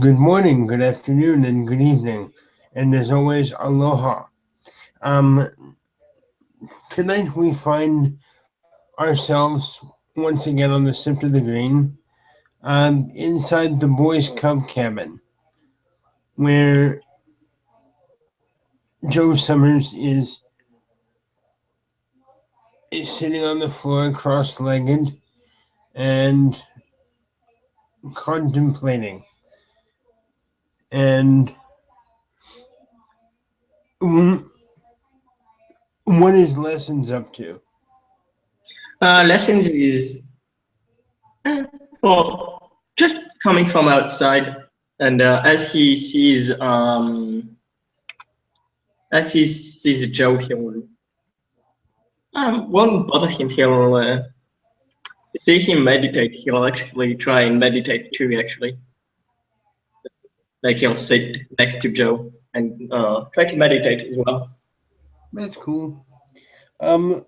Good morning, good afternoon, and good evening. And as always, aloha. Um, Tonight we find ourselves once again on the sept of the green, inside the boys' cub cabin, where Joe Summers is sitting on the floor cross-legged and contemplating. And what is Lessons up to? Lessons is well, just coming from outside, and as he sees Joe, he'll won't bother him. He'll see him meditate. He'll actually try and meditate too. Actually, like he'll sit next to Joe and try to meditate as well. That's cool. Um,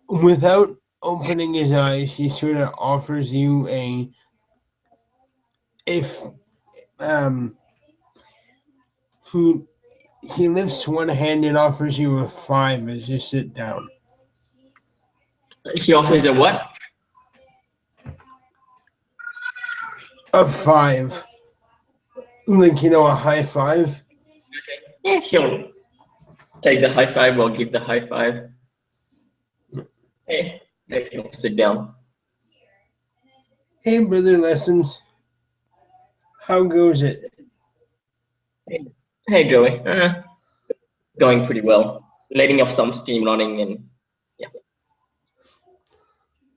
Without opening his eyes, he sort of offers you if um he he lifts one hand and offers you a five as you sit down. He offers a what? A five, like a high five. Yeah, he'll take the high five or give the high five. Hey, then he'll sit down. Hey, brother, Lessons. How goes it? Hey, Joey. Going pretty well. Letting off some steam running and yeah.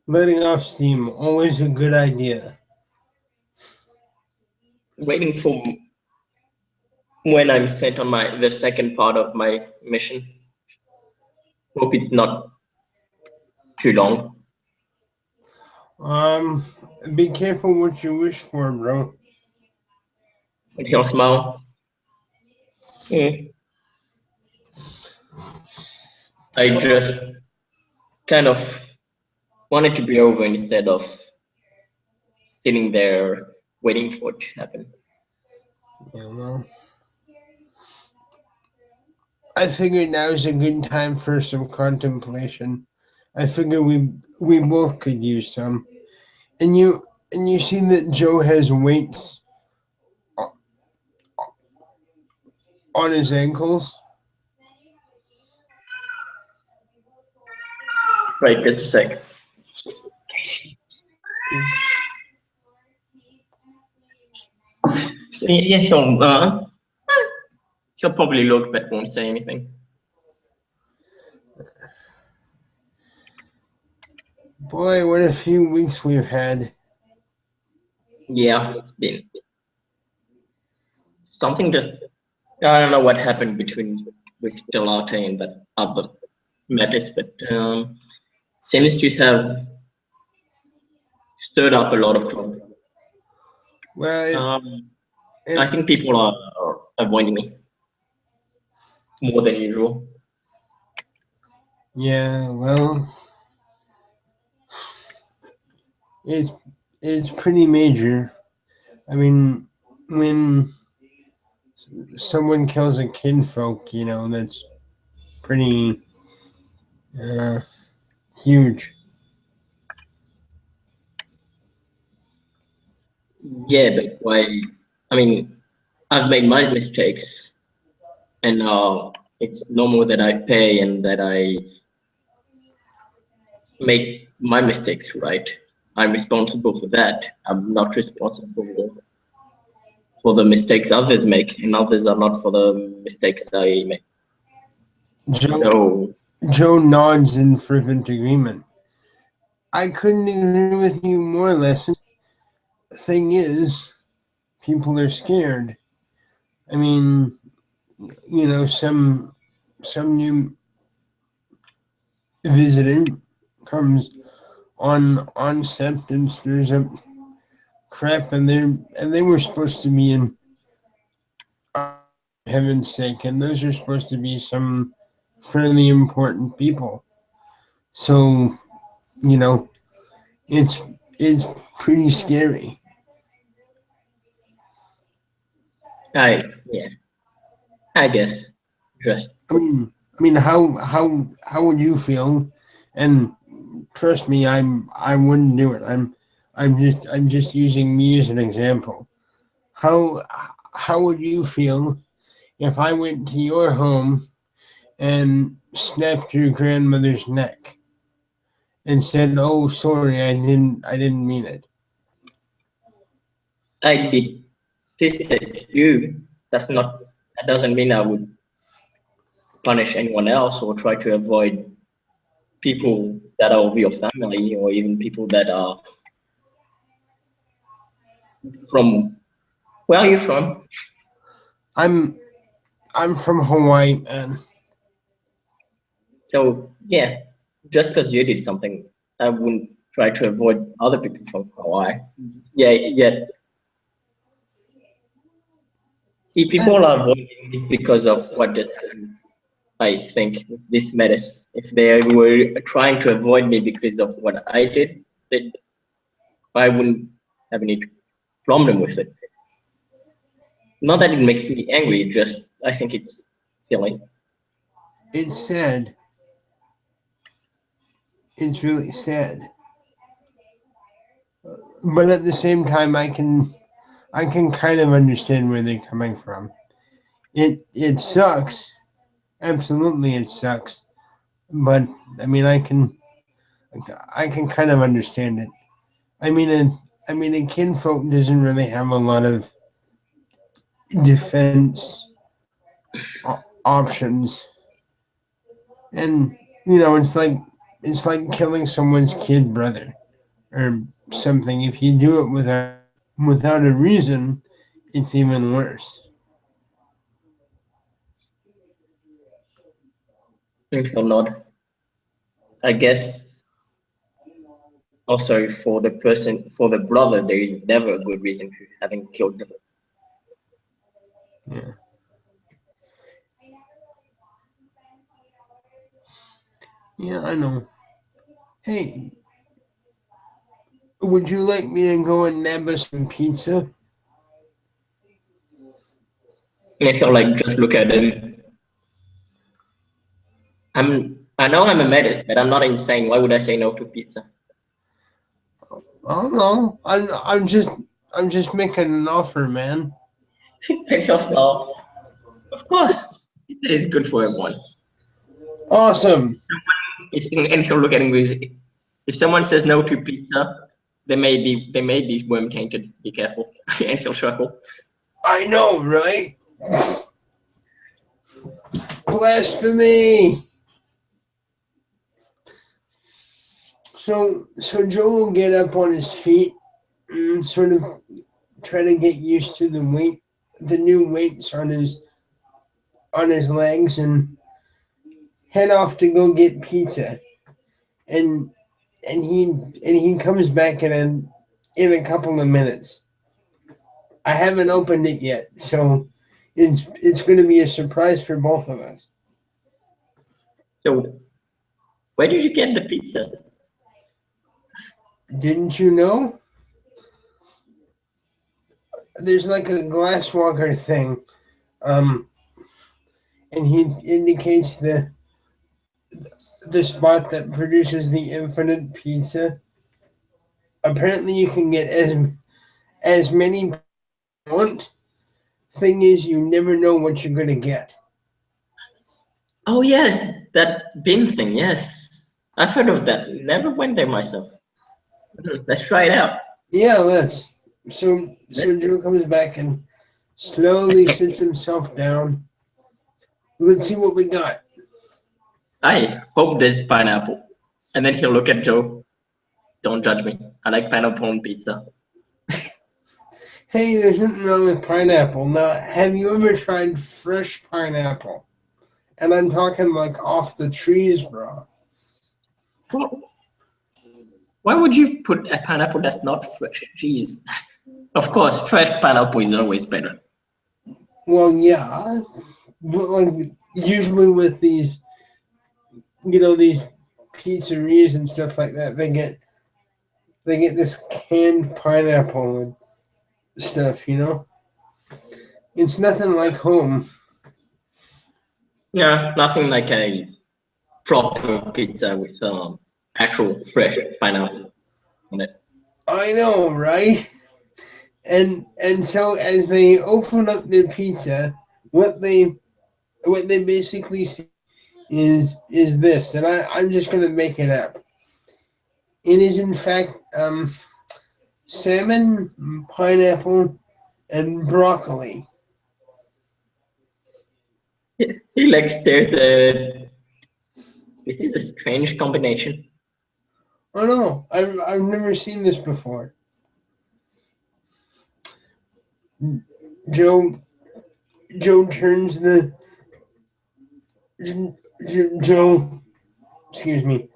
Letting off steam, always a good idea. Waiting for when I'm sent on the second part of my mission. Hope it's not too long. Um, be careful what you wish for, bro. And he'll smile. I just kind of want it to be over instead of sitting there waiting for it to happen. Yeah, well, I figured now is a good time for some contemplation. I figure we both could use some. And you see that Joe has weights on his ankles. Right, just a sec. So yeah, he'll probably look but won't say anything. Boy, what a few weeks we've had. Yeah, it's been something just I don't know what happened with the latte and that other matters, but seems to have stirred up a lot of trouble. Well, I think people are avoiding me more than usual. yeah, well, it's it's pretty major. I mean, when someone kills a kinfolk, that's pretty uh, huge. Yeah, but why? I mean, I've made my mistakes, and it's normal that I pay and that I make my mistakes right. I'm responsible for that. I'm not responsible for the mistakes others make, and others are not for the mistakes I make. Joe So, Joe nods in fervent agreement. I couldn't agree with you more, Lessons. Thing is, people are scared. I mean, some new visitor comes on sept and stirs up crap, and they were supposed to be in heaven's sake, and those are supposed to be some fairly important people. So you know, it's it's pretty scary. Yeah, I guess. Just How would you feel? And trust me, I wouldn't do it. I'm just using me as an example. How how would you feel if I went to your home and snapped your grandmother's neck and said, "Oh, sorry, I didn't mean it." I'd be pissed at you. That doesn't mean I would punish anyone else or try to avoid people that are of your family or even people that are from. Where are you from? I'm I'm from Hawaii, man. So yeah, just because you did something, I wouldn't try to avoid other people from Hawaii. Yeah, yeah. See, people are avoiding it because of what just happened. I think with this matters. If they were trying to avoid me because of what I did, then I wouldn't have any problem with it. Not that it makes me angry, just I think it's silly. It's sad. It's really sad. But at the same time, I can kind of understand where they're coming from. It sucks. Absolutely, it sucks. But I can kind of understand it. I mean, a kinfolk doesn't really have a lot of defense options, and it's like killing someone's kid brother or something. If you do it without a reason, it's even worse. Think or not. I guess also for the brother, there is never a good reason for having killed them. Yeah, yeah, I know. Hey, would you like me to go and nab us some pizza? I feel like just look at them. I know I'm a menace, but I'm not insane. Why would I say no to pizza? I don't know. I'm just making an offer, man. I feel small. Of course, pizza is good for everyone. Awesome. And he'll look at him with, if someone says no to pizza, they may be worm tainted. Be careful. And he'll chuckle. I know, right? Blasphemy. So Joe will get up on his feet and sort of try to get used to the new weights on his legs, and head off to go get pizza. And and he comes back in a couple of minutes. I haven't opened it yet, so it's going to be a surprise for both of us. So, where did you get the pizza? Didn't you know? There's like a glass walker thing, um, and he indicates the spot that produces the infinite pizza. Apparently, you can get as many as you want. Thing is, you never know what you're gonna get. Oh yes, that bin thing. Yes, I've heard of that. Never went there myself. Let's try it out. Yeah, let's. So Joe comes back and slowly sits himself down. Let's see what we got. I hope there's pineapple. And then he'll look at Joe. Don't judge me. I like pineapple on pizza. Hey, there's nothing wrong with pineapple. Now, have you ever tried fresh pineapple? And I'm talking like off the trees, bro. Well, why would you put a pineapple that's not fresh? Jeez. Of course, fresh pineapple is always better. Well, yeah, but like usually with these pizzerias and stuff like that, they get this canned pineapple and stuff. It's nothing like home. Yeah, nothing like a proper pizza with actual fresh pineapple on it. I know, right? And so as they open up their pizza, what they what they basically see is this, and I'm just gonna make it up. It is in fact salmon, pineapple, and broccoli. He like stares at this is a strange combination. Oh no, I've never seen this before. Joe Joe turns the Joe, excuse me.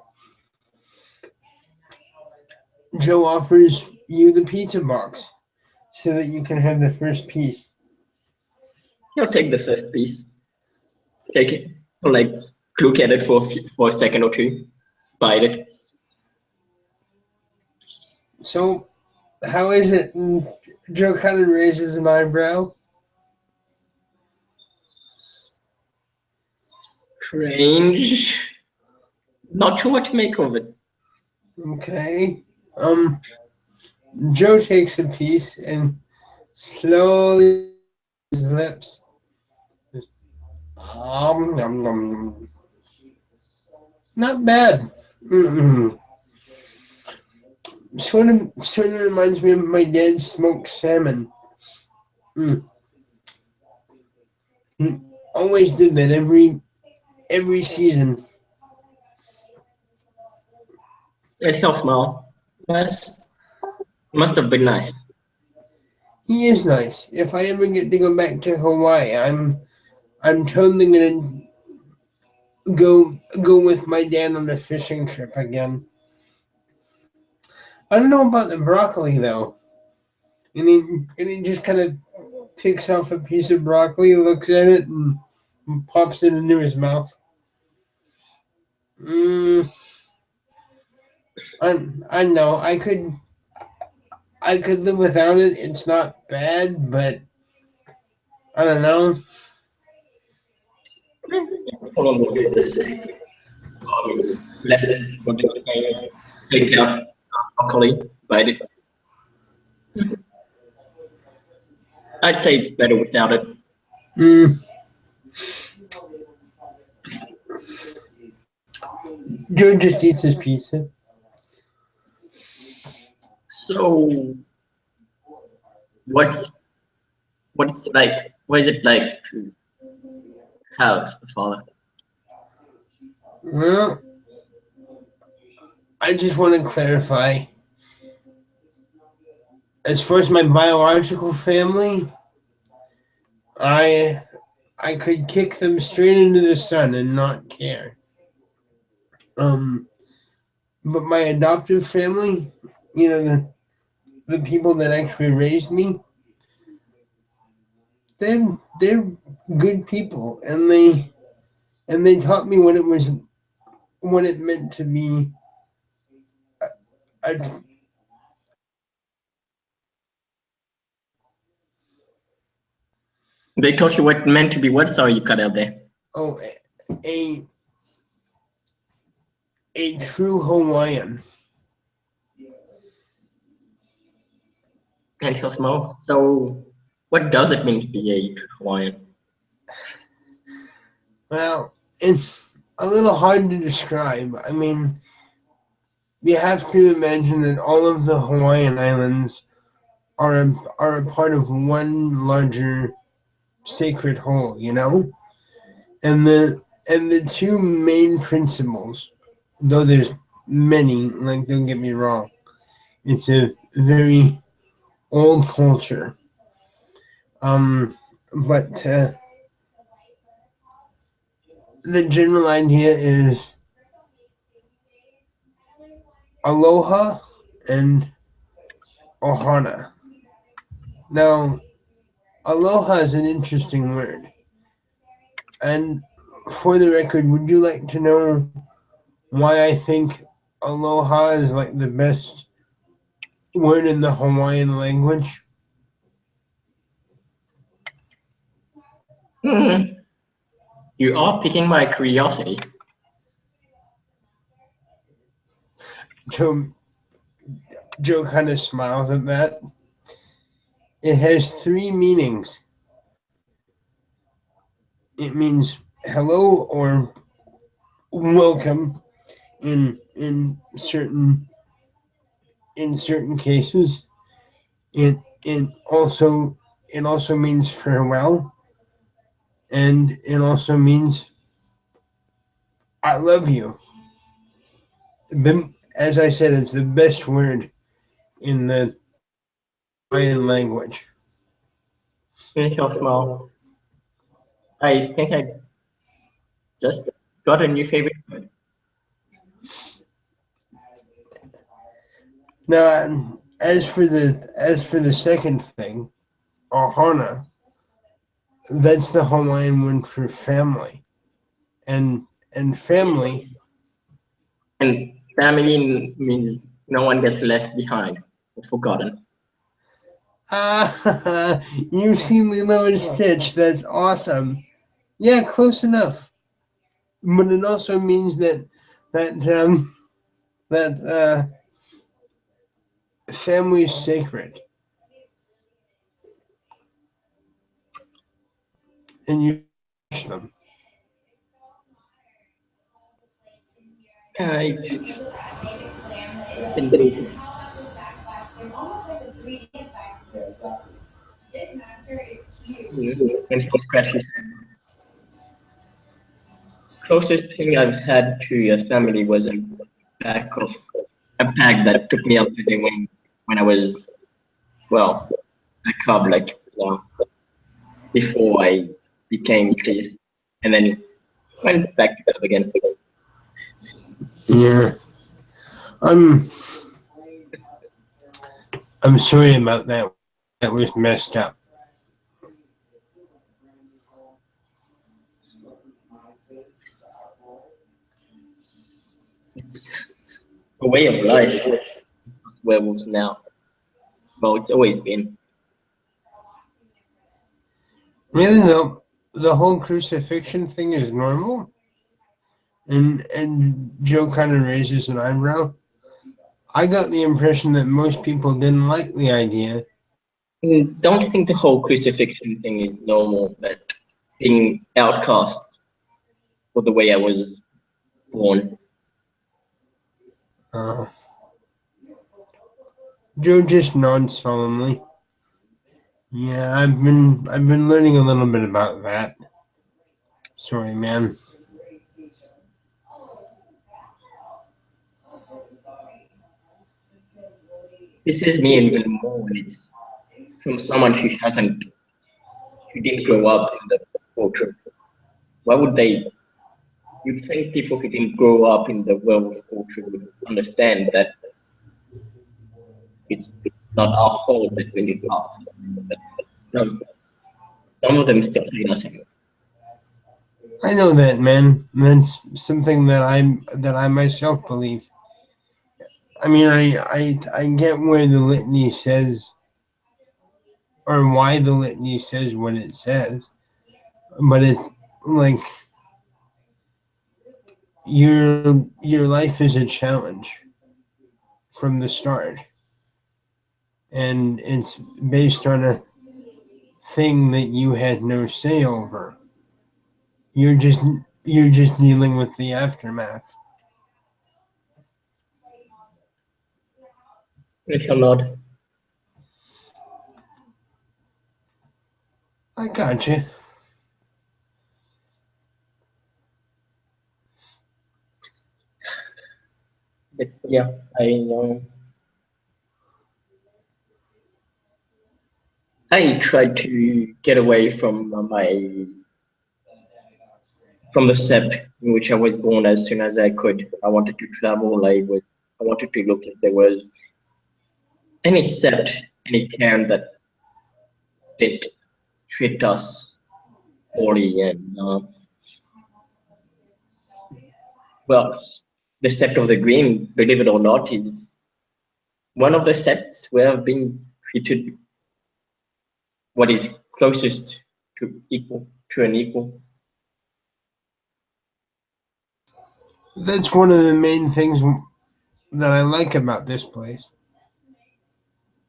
Joe offers you the pizza box so that you can have the first piece. He'll take the first piece, take it, like look at it for a second or two, bite it. So, how is it? And Joe kind of raises an eyebrow. Strange. Not sure what to make of it. Okay. Um, Joe takes a piece and slowly his lips. Nom, nom. Not bad. Mm-mm. Sort of reminds me of my dad's smoked salmon. Mm. He always did that every season. It helps smell. Must have been nice. He is nice. If I ever get to go back to Hawaii, I'm totally gonna go with my dad on a fishing trip again. I don't know about the broccoli though. And he just kind of picks off a piece of broccoli, looks at it, and pops it into his mouth. Mm, I know I could live without it. It's not bad, but I don't know. Hold on, we'll get this lessons. We'll take out broccoli, bite it. I'd say it's better without it. Mm, Joe just eats his pizza. So, what's what's like? What is it like to have a father? Well, I just want to clarify. As far as my biological family, I I could kick them straight into the sun and not care. Um, but my adoptive family, the people that actually raised me, they're good people, and they taught me what it meant to be a They taught you what meant to be what? Sorry, you cut out there. oh a a true Hawaiian. And so small. So, what does it mean to be a true Hawaiian? Well, it's a little hard to describe. I mean, you have to imagine that all of the Hawaiian Islands are a part of one larger sacred whole, and the two main principles, though there's many, like don't get me wrong, it's a very old culture. But the general idea is aloha and ohana. Now, aloha is an interesting word. And for the record, would you like to know why I think aloha is like the best word in the Hawaiian language? You are piquing my curiosity. Joe, Joe kind of smiles at that. It has three meanings. It means hello or welcome in certain cases. It it also it also means farewell, and it also means I love you. As I said, it's the best word in the Hawaiian language. Finish your smile. I think I just got a new favorite word. Now, as for the second thing, ohana, that's the Hawaiian word for family, and family. And family means no one gets left behind or forgotten. Ah, you've seen Lilo and Stitch. That's awesome. Yeah, close enough. But it also means that family is sacred, and you cherish them. It's indeed. And he scratched his head. Closest thing I've had to a family was back of a bag that took me out when I was, well, a cub, like, before I became teeth, and then went back to cub again. Yeah, I'm I'm sorry about that. That was messed up. It's a way of life with werewolves now. Well, it's always been. Really though, the whole crucifixion thing is normal, and Joe kind of raises an eyebrow. I got the impression that most people didn't like the idea. Don't think the whole crucifixion thing is normal, but being outcast for the way I was born. Uh, Joe just nods solemnly. Yeah, I've been learning a little bit about that. Sorry, man. This is me even more when it's from someone who didn't grow up in the culture. Why would they? You'd think people who didn't grow up in the werewolf culture would understand that it's not our fault that we did not. But no, some of them still hate us anyway. I know that, man. That's something that I myself believe. I mean, I get where the litany says, or why the litany says what it says, but it like your life is a challenge from the start, and it's based on a thing that you had no say over. You're just you're just dealing with the aftermath. It shall not. I got you. But yeah, I tried to get away from from the sept in which I was born as soon as I could. I wanted to travel. I wanted to look if there was any sept, any cairn that did treat us poorly. And well, the sept of the green, believe it or not, is one of the septs where I've been treated what is closest to equal. to an equal. That's one of the main things that I like about this place.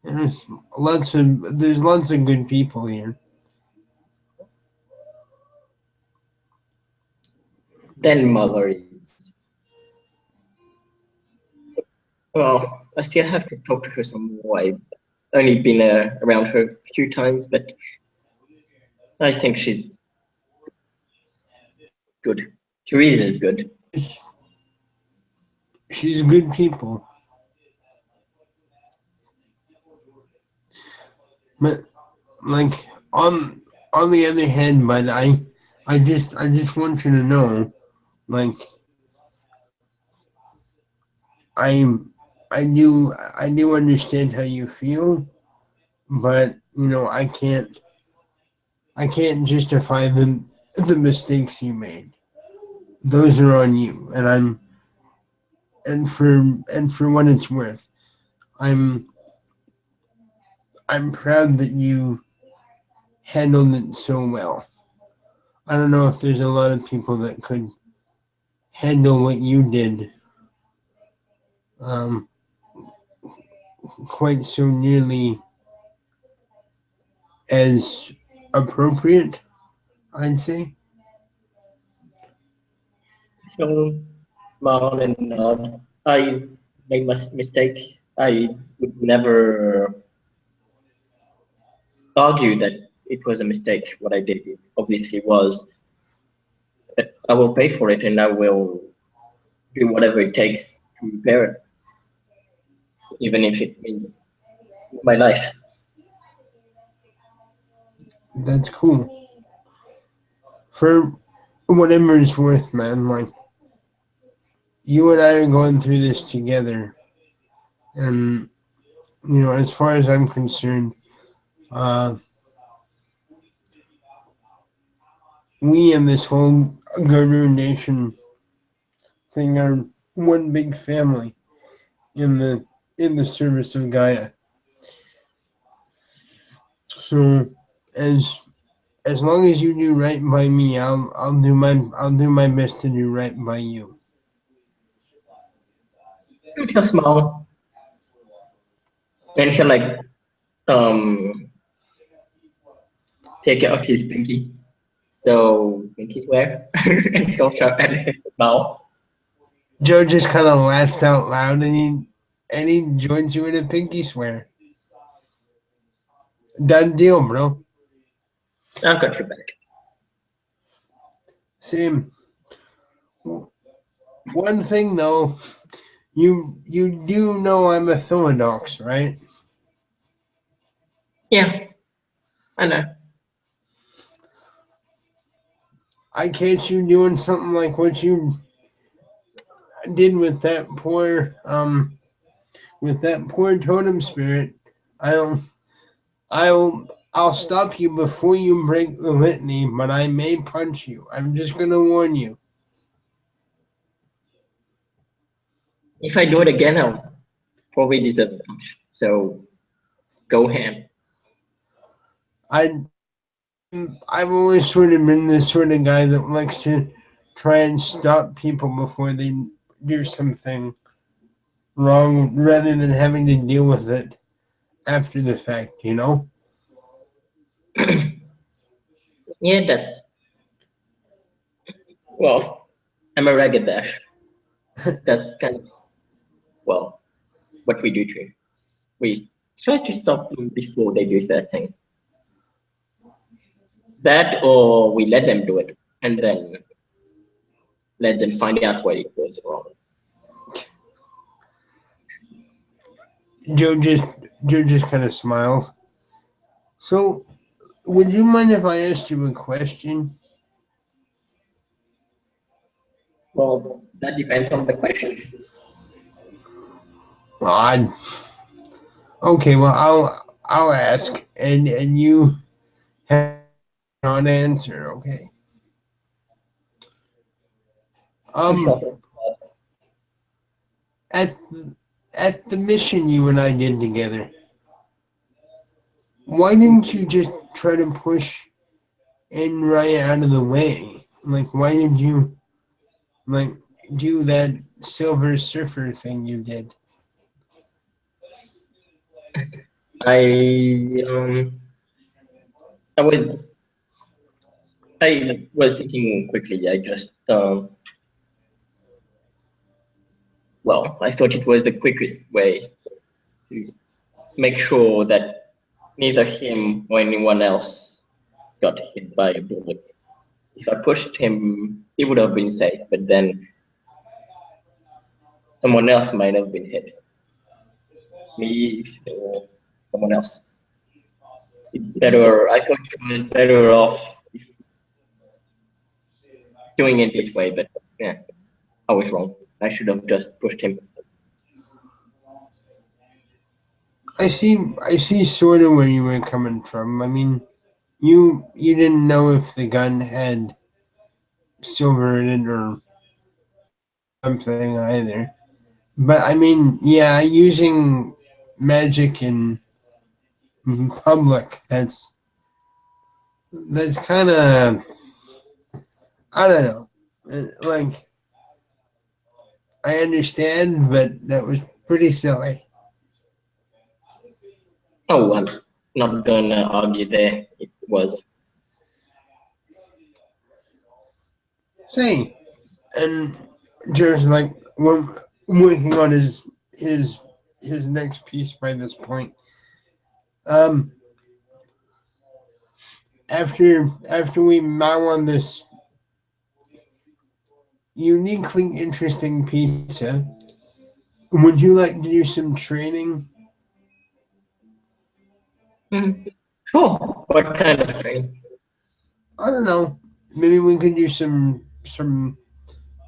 There's lots of good people here. Then mother is, well, I still have to talk to her some more. I've only been around her a few times, but I think she's good. Teresa's good. She's good people, but like on the other hand, but I just want you to know, like I I do understand how you feel, but I can't justify the mistakes you made. Those are on you, and for what it's worth, I'm I'm proud that you handled it so well. I don't know if there's a lot of people that could handle what you did um, quite so nearly as appropriate, I'd say. She'll smile and nod. I made mistakes. I would never argue that it was a mistake. What I did obviously was. But I will pay for it, and I will do whatever it takes to repair it, even if it means my life. That's cool. For whatever it's worth, man, like you and I are going through this together, and as far as I'm concerned, uh, we and this whole Guru Nation thing are one big family in the service of Gaia. So as as long as you do right by me, I'll do my best to do right by you. He'll smile and he'll um take out his pinky. So pinky swear, and he'll shout at his mouth. Joe just kind of laughs out loud and he joins you in a pinky swear. Done deal, bro. I've got your back. Same. One thing though, you do know I'm a Orthodox, right? Yeah, I know. I catch you doing something like what you did with that poor totem spirit. I'll I'll stop you before you break the litany, but I may punch you. I'm just gonna warn you. If I do it again, I'll probably deserve a punch. So go ham. I I've always sort of been this sort of guy that likes to try and stop people before they do something wrong, rather than having to deal with it after the fact. Yeah, that's, well, I'm a ragged dash. That's kind of, well, what we do too. We try to stop them before they do that thing. That, or we let them do it and then let them find out what it goes wrong. Joe just Joe just kind of smiles. So, would you mind if I asked you a question? Well, that depends on the question. Well, okay. Well, I'll ask, and you have an answer. Okay. Too Um, short. at at the mission you and I did together, why didn't you just try to push and right out of the way. Like, why did you like do that Silver Surfer thing you did? I I was I was thinking quickly. I just well, I thought it was the quickest way to make sure that neither him or anyone else got hit by a bullet. If I pushed him, he would have been safe, but then someone else might have been hit, me or someone else. It's better. I thought it was better off if doing it this way, but yeah, I was wrong. I should have just pushed him. I see sort of where you were coming from. I mean, you didn't know if the gun had silver in it or something either. But I mean, yeah, using magic in public, that's kind of, I don't know. Like, I understand, but that was pretty silly. Oh, I'm not gonna argue there. It was. Say, and Joe's like working on his his next piece by this point. Um, after we mow on this uniquely interesting pizza, would you like to do some training? Hmm. Sure. What kind of training? I don't know. Maybe we could do some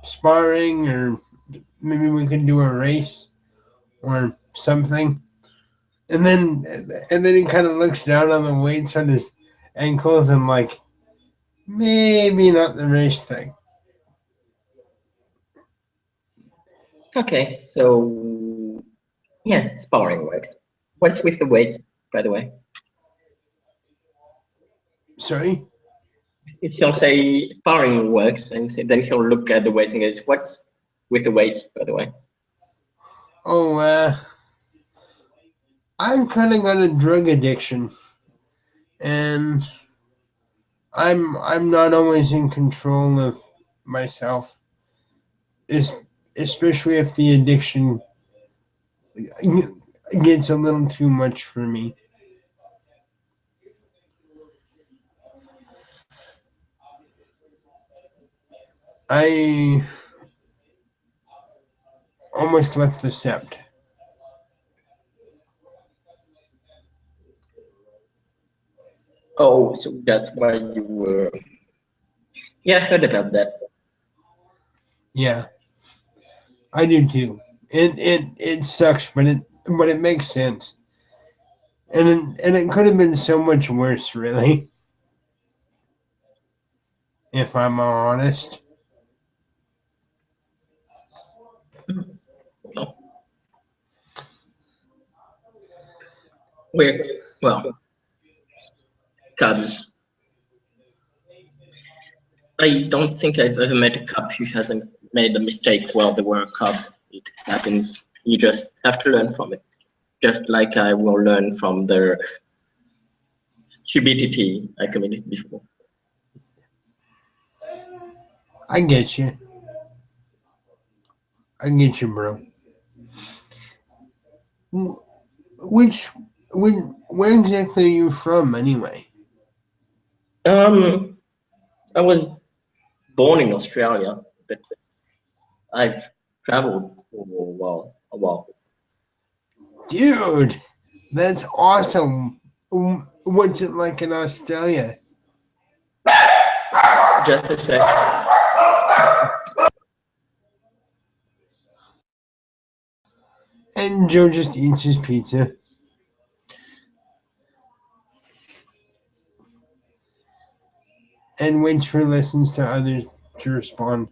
sparring, or maybe we could do a race or something. And then he kind of looks down on the weights on his ankles and like maybe not the race thing. Okay, so yeah, sparring works. What's with the weights, by the way? Sorry. If he'll say sparring works, and then he'll look at the weights and goes, "What's with the weights, by the way?" Oh, I've kind of got a drug addiction, and I'm not always in control of myself, es- especially if the addiction gets a little too much for me. I almost left the sept. Oh, so that's why you were. Yeah, I heard about that. Yeah, I do too. It sucks, but it makes sense. And it could have been so much worse, really, if I'm honest. Well, we're well, cubs. I don't think I've ever met a cub who hasn't made a mistake while they were a cub. It happens. You just have to learn from it. Just like I will learn from the stupidity I committed before. I get you. I get you, bro. Which, where exactly are you from, anyway? Um, I was born in Australia, but I've traveled for a while. A while. Dude, that's awesome. What's it like in Australia? Just a sec. And Joe just eats his pizza and waits for listens to others to respond.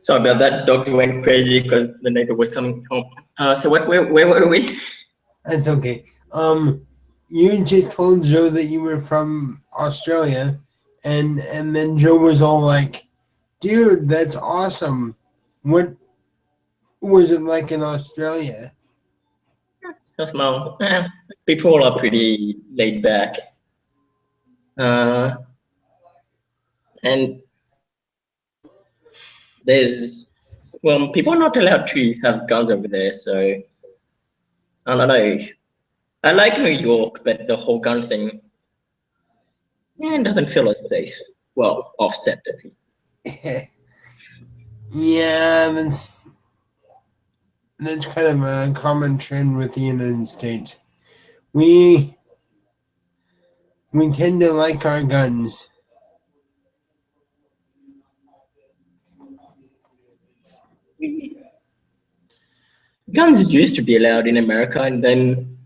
Sorry about that. Dogs went crazy because the neighbor was coming home. So where were we? That's okay. You just told Joe that you were from Australia, and then Joe was all like, "Dude, that's awesome. What was it like in Australia?" That's my people are pretty laid back. And there's people are not allowed to have guns over there, so I don't know. I like New York, but the whole gun thing, it doesn't feel as safe. Well, offset at least. Yeah, that's kind of a common trend with the United States. We we tend to like our guns. Guns used to be allowed in America, and then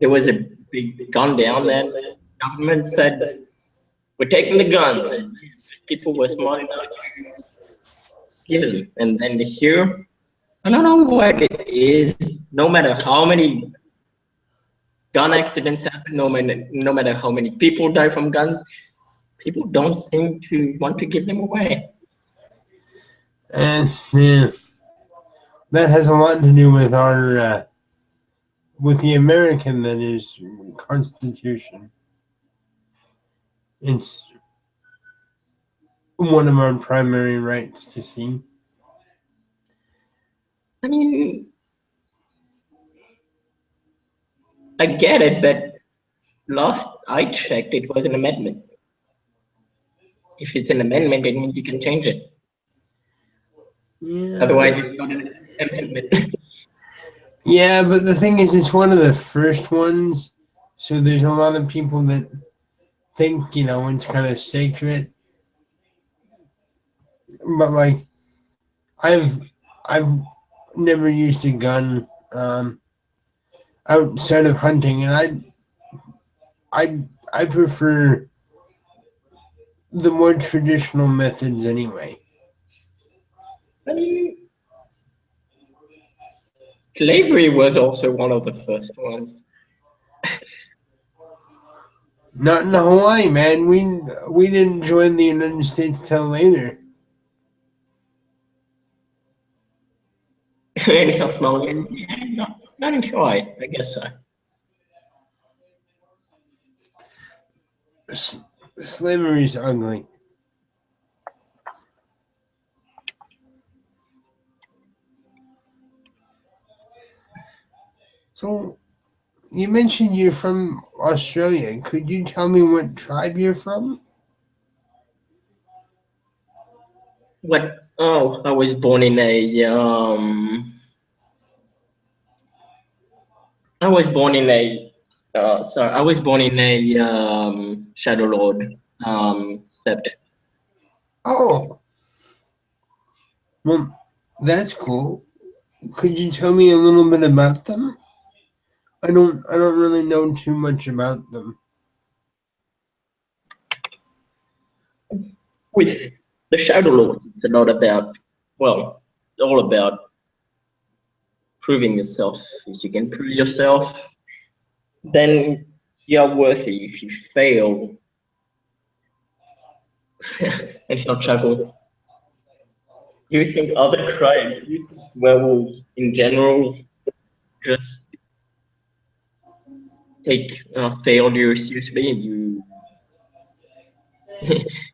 there was a big gun down, and the government said, "We're taking the guns," and people were smart enough to give them. And then here, I don't know what it is. No matter how many gun accidents happen, no matter how many people die from guns, people don't seem to want to give them away. And yeah, that has a lot to do with our with the American that is Constitution. It's one of our primary rights to see. I mean, I get it, but last I checked, it was an amendment. If it's an amendment, it means you can change it. Yeah, Otherwise, it's not an amendment. yeah, but the thing is, it's one of the first ones, so there's a lot of people that think it's kind of sacred. But like, I've I've never used a gun outside of hunting, and I prefer the more traditional methods anyway. I mean, slavery was also one of the first ones. Not in Hawaii, man. We didn't join the United States till later. Anyhow, small again? Yeah, not in Hawaii, I guess so. Slavery's ugly. So you mentioned you're from Australia. Could you tell me what tribe you're from? What? Oh, I was born in a I was born in a sorry, I was born in a Shadow Lord sept. Oh, well, that's cool. Could you tell me a little bit about them? I don't really know too much about them. With the Shadow Lords, it's a lot about it's all about proving yourself. If you can prove yourself, then you're worthy. If you fail, and you'll trouble. Do you think other tribes, do you think werewolves in general just take failure seriously?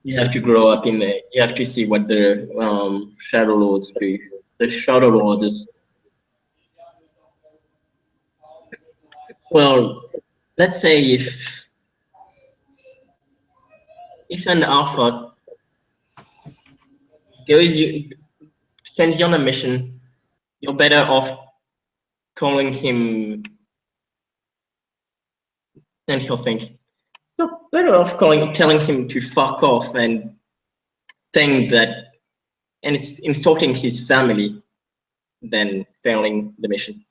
You have to grow up in the. You have to see what the Shadow Lords do. The Shadow Lords is well. Let's say if an alpha goes you sends you on a mission, you're better off calling him. Then he'll think you're better off telling him to fuck off and think that, and it's insulting his family than failing the mission.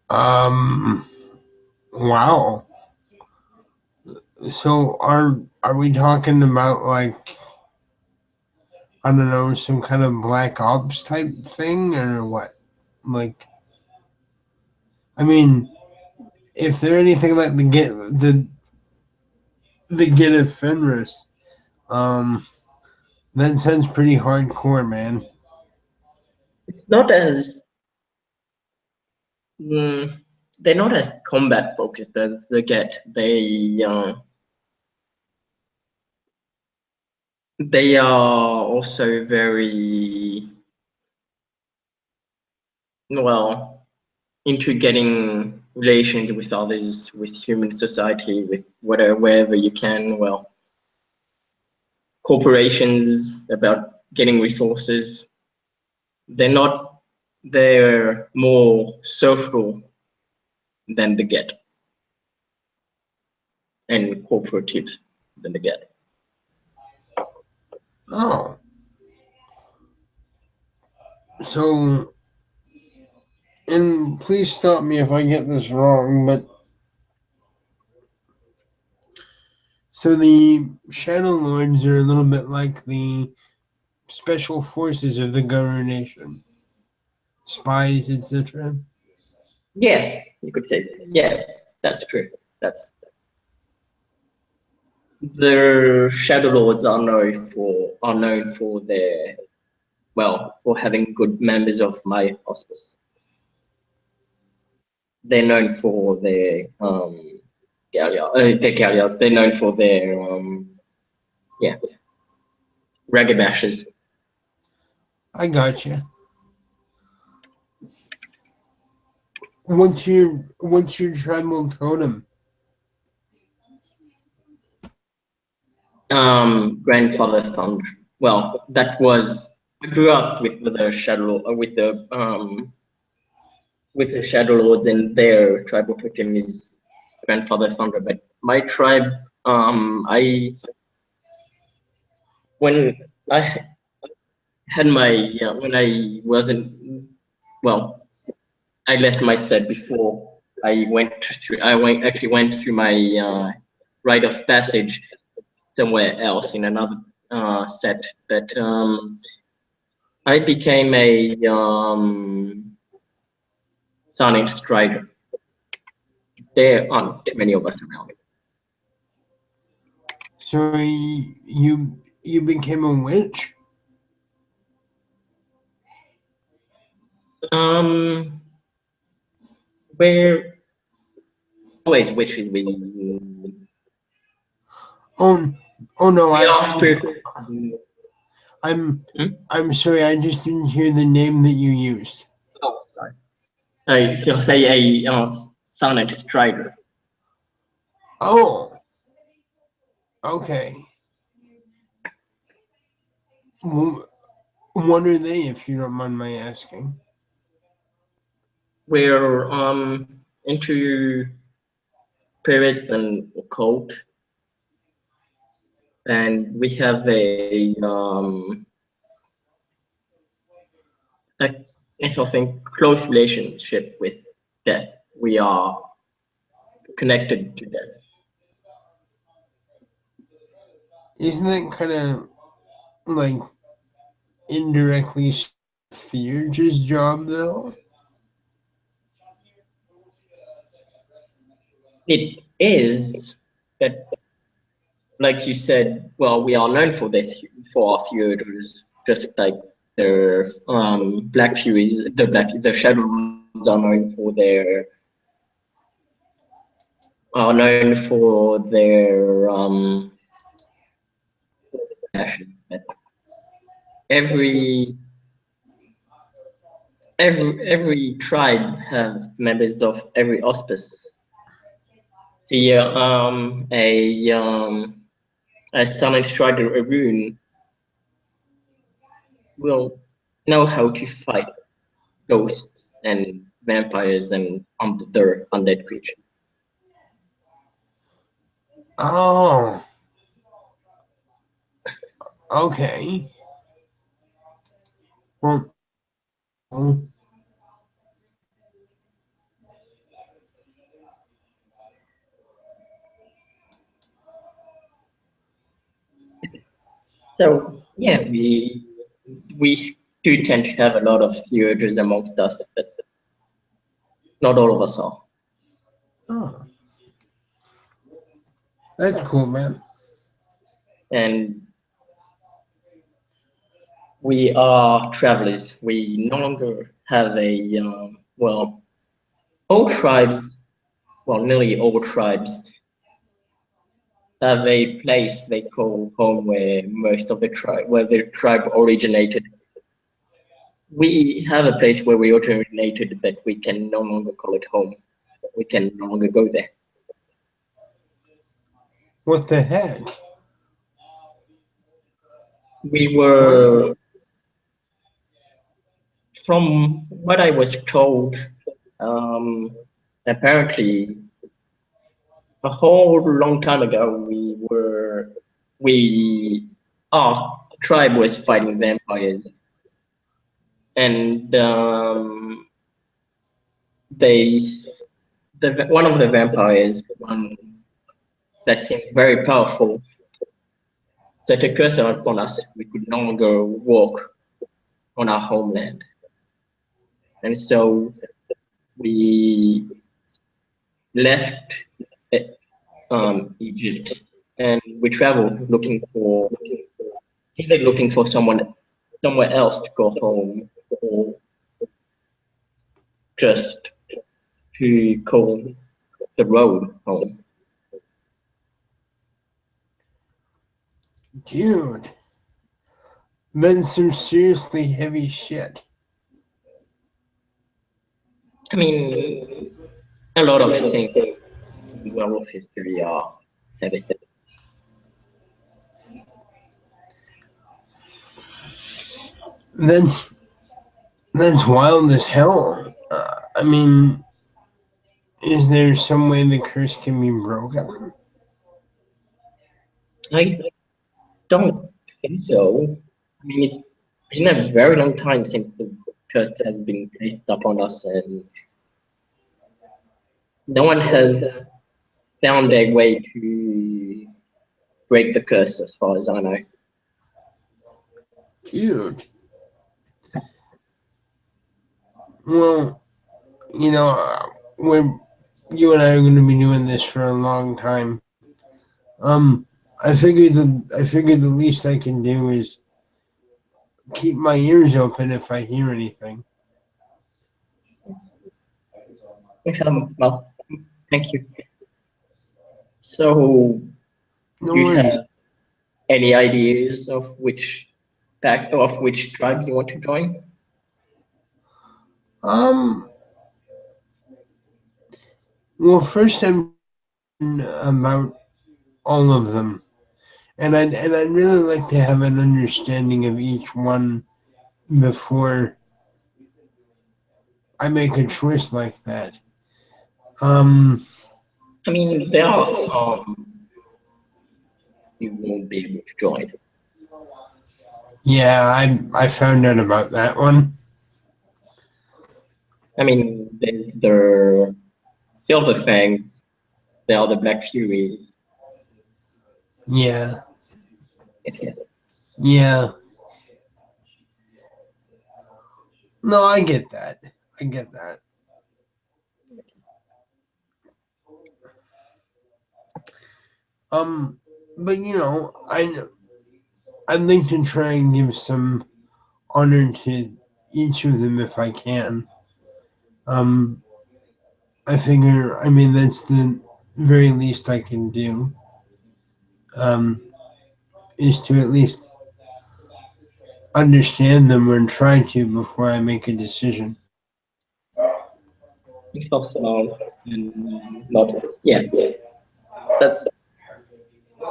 Um, wow. So are we talking about like, I don't know, some kind of black ops type thing or what? Like, I mean, if they're anything like the get of Fenris, um, that sounds pretty hardcore, man. It's not as mm, they're not as combat focused as the Get. They are also very well into getting relations with others, with human society, with whatever wherever you can. Well, corporations about getting resources. They're not. They're more social than the Get and cooperative than the Get. Oh, so, and please stop me if I get this wrong, but so the Shadow Lords are a little bit like the special forces of the governation, spies, etc. Yeah, you could say. Yeah, that's true. That's the Shadow Lords are known for their for having good members of my hospice. They're known for their galliards. They're known for their yeah ragabashes. I gotcha. What's your tribal totem? Grandfather Thunder. Well, that was I grew up with the Shadow with the Shadow Lords, and their tribal totem is Grandfather Thunder. But my tribe, I when I had my when I wasn't well, I left my set before I actually went through my rite of passage somewhere else in another set. But I became a Sonic Strider. There aren't too many of us around. So you became a witch? Um, where always witches Oh, oh no, we are spirit. I'm Hmm? I'm sorry, I just didn't hear the name that you used. Oh, sorry. I still say a Sonic Strider. Oh, okay. What are they, if you don't mind my asking? We're into spirits and occult, and we have a I think close relationship with death. We are connected to death. Isn't that kind of like indirectly Theurge's job, though? It is, but like you said, well, we are known for this for our feudals, just like the Black Furies, the Shadows are known for their ashes. But every every tribe have members of every auspice. See, a Sonic Strider, a rune will know how to fight ghosts and vampires and other undead creatures. Oh, okay. Well, So yeah, we do tend to have a lot of urges amongst us, but not all of us are. Oh, that's cool, man. And we are travelers. We no longer have a well, all tribes, well, nearly all tribes have a place they call home where most of the tribe, where the tribe originated. We have a place where we originated, but we can no longer call it home. We can no longer go there. What the heck? We Wow. were, from what I was told, um, apparently a whole long time ago, we, our tribe was fighting vampires, and they, one of the vampires, one that seemed very powerful, set a curse upon us. We could no longer walk on our homeland. And so we left Egypt and we traveled either looking for somewhere else to go home or just to call the road home. Dude, that's some seriously heavy shit. I mean, a lot of things in werewolf history are heavy. That's that's wild as hell. I mean, is there some way the curse can be broken? I don't think so. I mean, it's been a very long time since the curse has been placed upon us, and no one has found a way to break the curse, as far as I know. Dude. Well, you know, we're you and I are going to be doing this for a long time. Um, I figured the least I can do is keep my ears open if I hear anything. Well, thank you. So, No do you worries. have any ideas of which pack of which tribe you want to join? Um, well, first I'm about all of them, and I'd really like to have an understanding of each one before I make a choice like that. Um, I mean, there are some you won't be able to join. yeah, I found out about that one. I mean, there's the Silver Fangs, there are the Black Furies. Yeah, Yeah. yeah. No, I get that. I get that. Um, but I'd like to try and give some honor to each of them if I can. Um, I figure, I mean, that's the very least I can do. Um, is to at least understand them or try to before I make a decision. Because, not, yeah, that's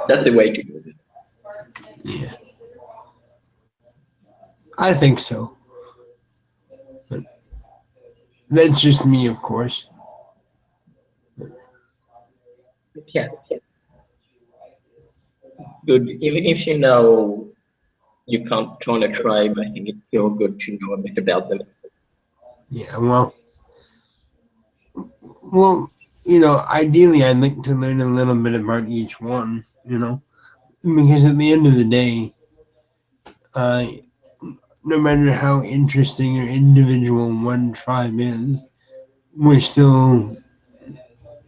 that's the way to do it. Yeah, I think so. But that's just me, of course. Yeah, it's good. Even if you know you can't join a tribe, I think it's still good to know a bit about them. Yeah, well, ideally, I'd like to learn a little bit about each one. Because at the end of the day, uh, no matter how interesting or individual one tribe is, we're still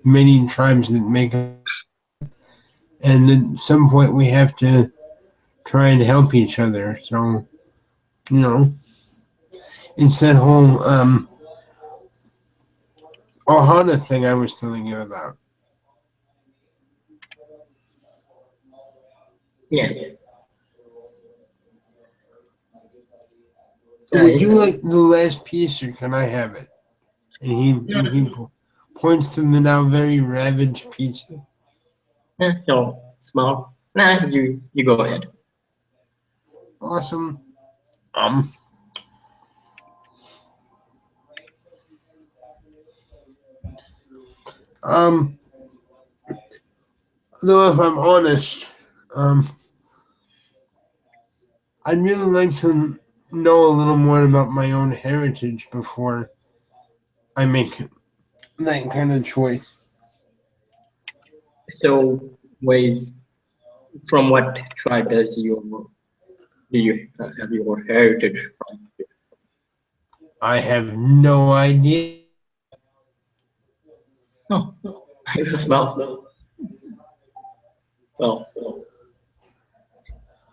many tribes that make up, and at some point we have to try and help each other. So, you know, it's that whole Ohana thing I was telling you about. Yeah. Would you like the last piece, or can I have it? And he points to the now very ravaged pizza. No, small. Nah, you go ahead. Awesome. Um, um, though if I'm honest, um, I'd really like to know a little more about my own heritage before I make that kind of choice. So, ways from what tribe do you have your heritage from? I have no idea. Oh, it was small. Well,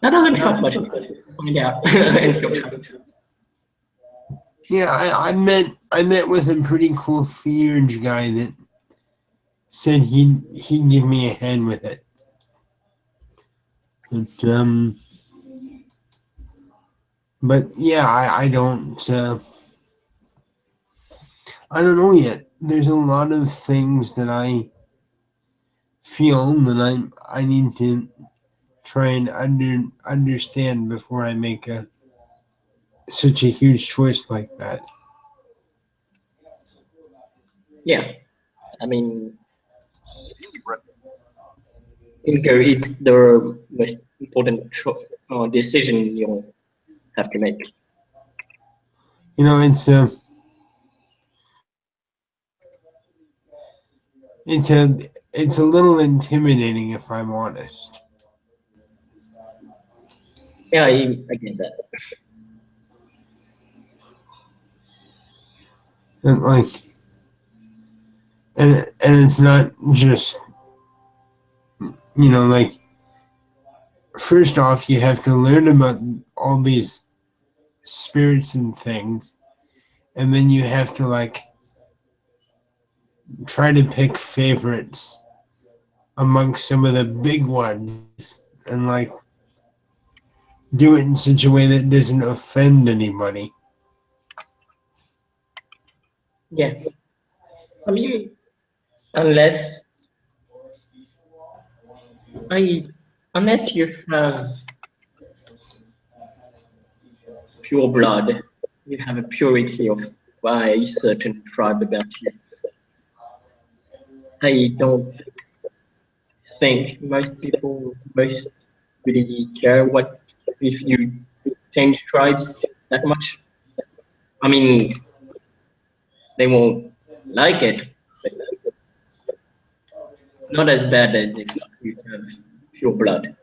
that doesn't help much. Find out in future. Yeah, I met with a pretty cool theurge guy that said he'd give me a hand with it. But yeah, I don't know yet. There's a lot of things that I feel that I need to try and understand before I make a such a huge choice like that. Yeah, I mean, it's the most important decision you have to make. You know, it's a little intimidating if I'm honest. Yeah, I get that. And like and it's not just like first off you have to learn about all these spirits and things, and then you have to like try to pick favorites amongst some of the big ones and like do it in such a way that doesn't offend anybody. Yeah, I mean, unless I unless you have pure blood, you have a purity of by a certain tribe about you. I don't think most really care what if you change tribes that much. I mean, they won't like it, but it's not as bad as if you have pure blood.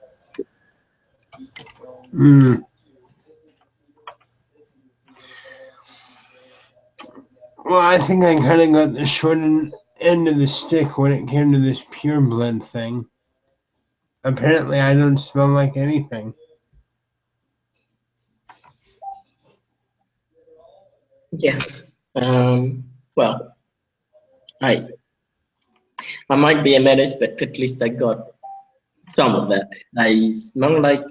Mm. Well, I think I kind of got the short end of the stick when it came to this pure blood thing. Apparently, I don't smell like anything. Yeah. Well, I I might be a menace, but at least I got some of that. I smell like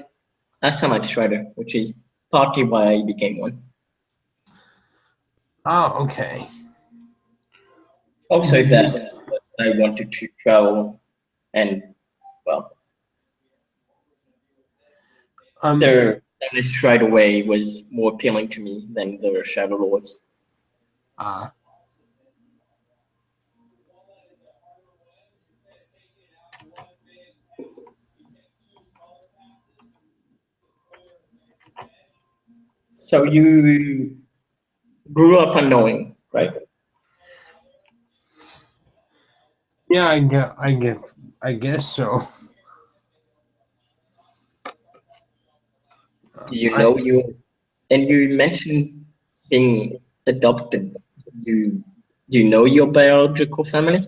a Samite Strider, which is partly why I became one. Oh, okay. Also, Did you? that I wanted to travel, and well, Um. the Samite Strider way was more appealing to me than the Shadow Lords. Uh, So you grew up unknowing, right? yeah, I guess so. Do you I know you? And you mentioned being adopted. You do you know your biological family?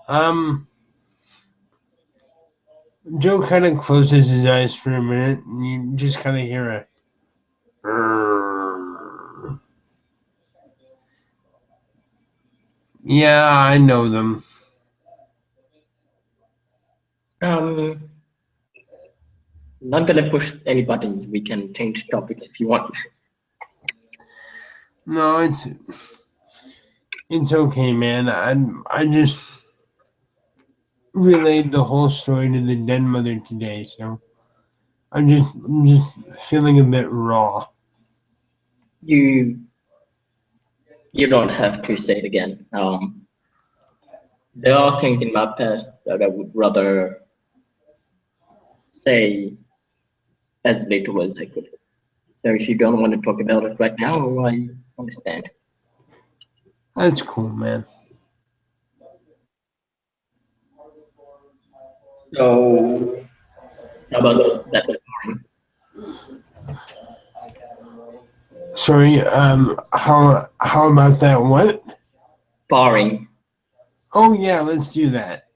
um Joe kind of closes his eyes for a minute, and you just kind of hear a. "Grrr." Yeah, I know them. Um, not gonna push any buttons. We can change topics if you want. No, it's okay, man. I just relayed the whole story to the den mother today, so I'm just feeling a bit raw. You you don't have to say it again. There are things in my past that I would rather say as little as I could. So if you don't want to talk about it right now, I understand. That's cool, man. So how about that Sorry. How about that? What? barring? Oh yeah, let's do that.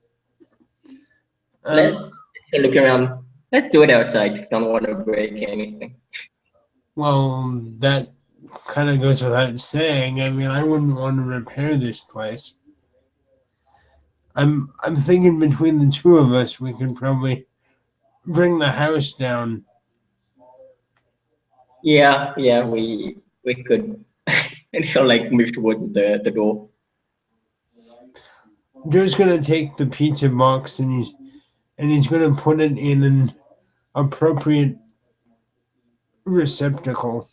Um. Let's look around. Let's do it outside. Don't want to break anything. Well, that kind of goes without saying. I mean, I wouldn't want to repair this place. I'm thinking between the two of us, we could probably bring the house down. Yeah, yeah, we could and he'll like move towards the door. Joe's gonna take the pizza box and he's gonna put it in an appropriate receptacle.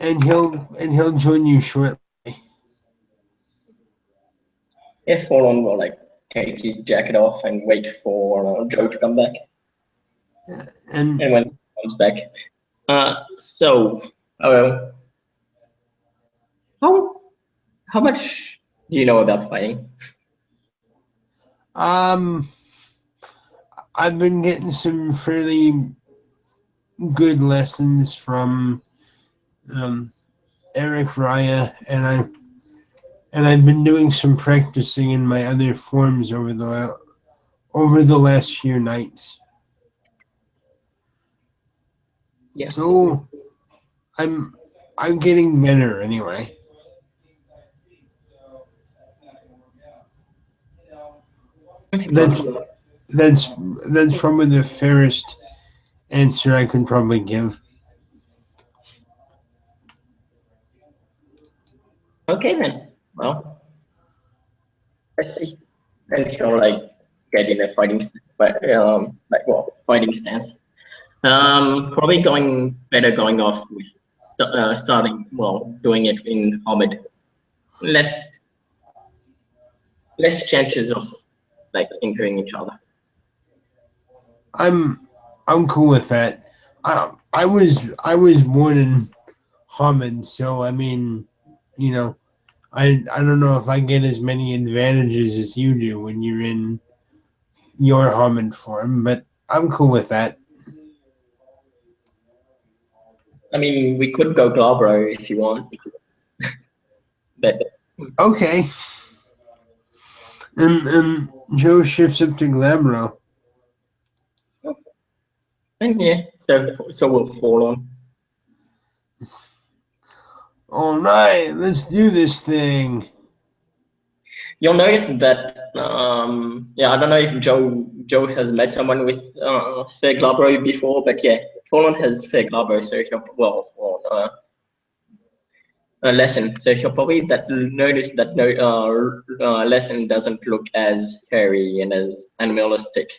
And he'll join you shortly. If Fallen will like take his jacket off and wait for Joe to come back. And And when he comes back, so uh, how how much do you know about fighting? um, I've been getting some fairly good lessons from um, Eric Raya, and I've been doing some practicing in my other forms over the last few nights. Yeah, So I'm I'm getting better anyway. That's well, that's that's probably the fairest answer I could probably give. okay then. Well, I think and he'll like get in a but like well fighting stance. Probably going better going off with starting well doing it in Homid. Less less chances of like injuring each other. I'm I'm cool with that. I was born in Hamid, so I mean, you know, I don't know if I get as many advantages as you do when you're in your Hamid form, but I'm cool with that. I mean, we could go Glabro if you want, but Okay, and Joe shifts up to Glabro. and yeah, so we'll fall on. All right, let's do this thing. You'll notice that yeah, I don't know if Joe has met someone with Fair Glabro before, but yeah, Fallon has Fair Glabro, so he'll well for a lesson. So he'll probably that notice that no lesson doesn't look as hairy and as animalistic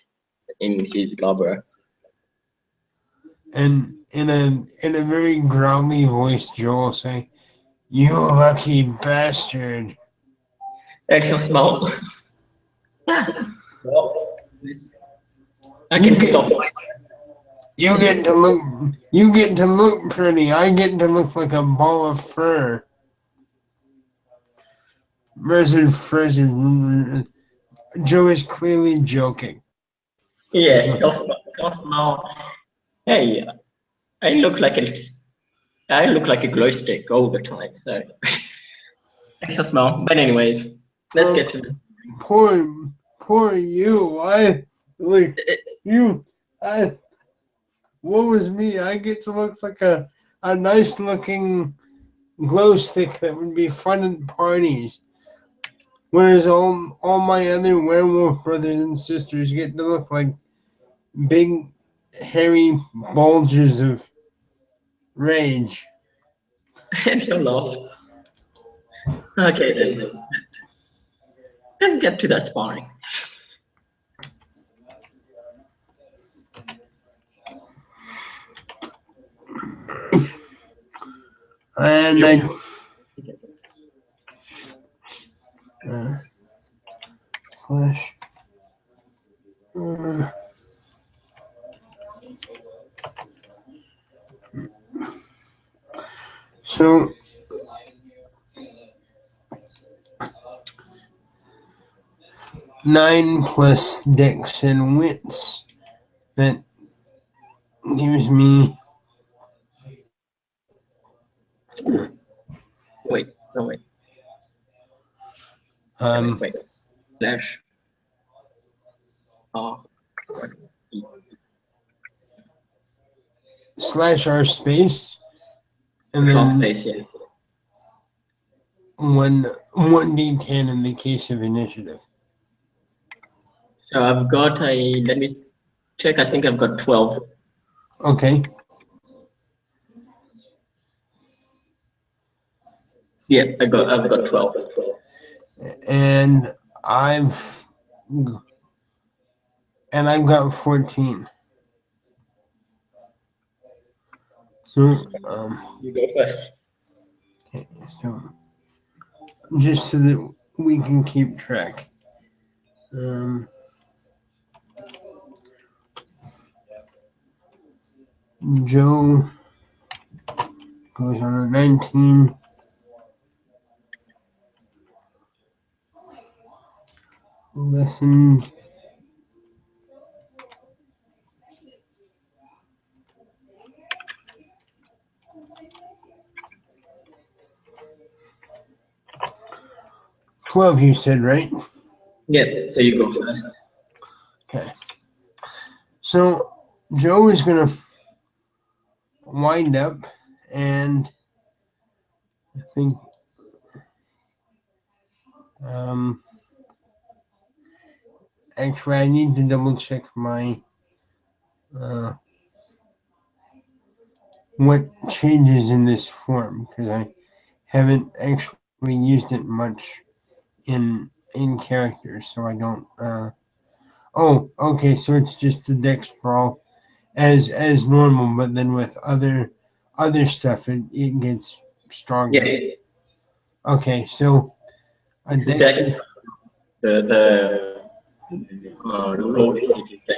in his Glabro. And in a very growly voice, Joe will say, "You lucky bastard! And he'll smile. Well, I You can get stop. you get to look you get to look pretty. I get to look like a ball of fur." Joe is clearly joking. Yeah, he'll smile. Hey, I look like a I look like a glow stick all the time, so he'll smile. But anyways, let's get to this. Poor you. You. I. What was me? I get to look like a nice looking glow stick that would be fun at parties. Whereas all my other werewolf brothers and sisters get to look like big, hairy bulges of rage. And he'll laugh. Okay then, let's get to that sparring. And You, flash. Uh, so 9 plus dex and wits. That gives me wait, no wait, um wait. Slash. Uh, slash r space and Cross then space, yeah. one d10 in the case of initiative. So I've got let me check. I think I've got 12. Okay. Yeah, I've got 12. And I've got 14. So You go first. okay, so just so that we can keep track. Joe goes on a 19. Lesson 12, you said, right? Yeah, so you go first. Okay. So Joe is going to wind up, and I think actually I need to double check my what changes in this form because I haven't actually used it much in characters, so I don't. Oh, okay. So it's just the dex brawl as normal, but then with other stuff, it gets stronger. Yeah, Okay, so a it's a dex. deck. The roll sheet is deck.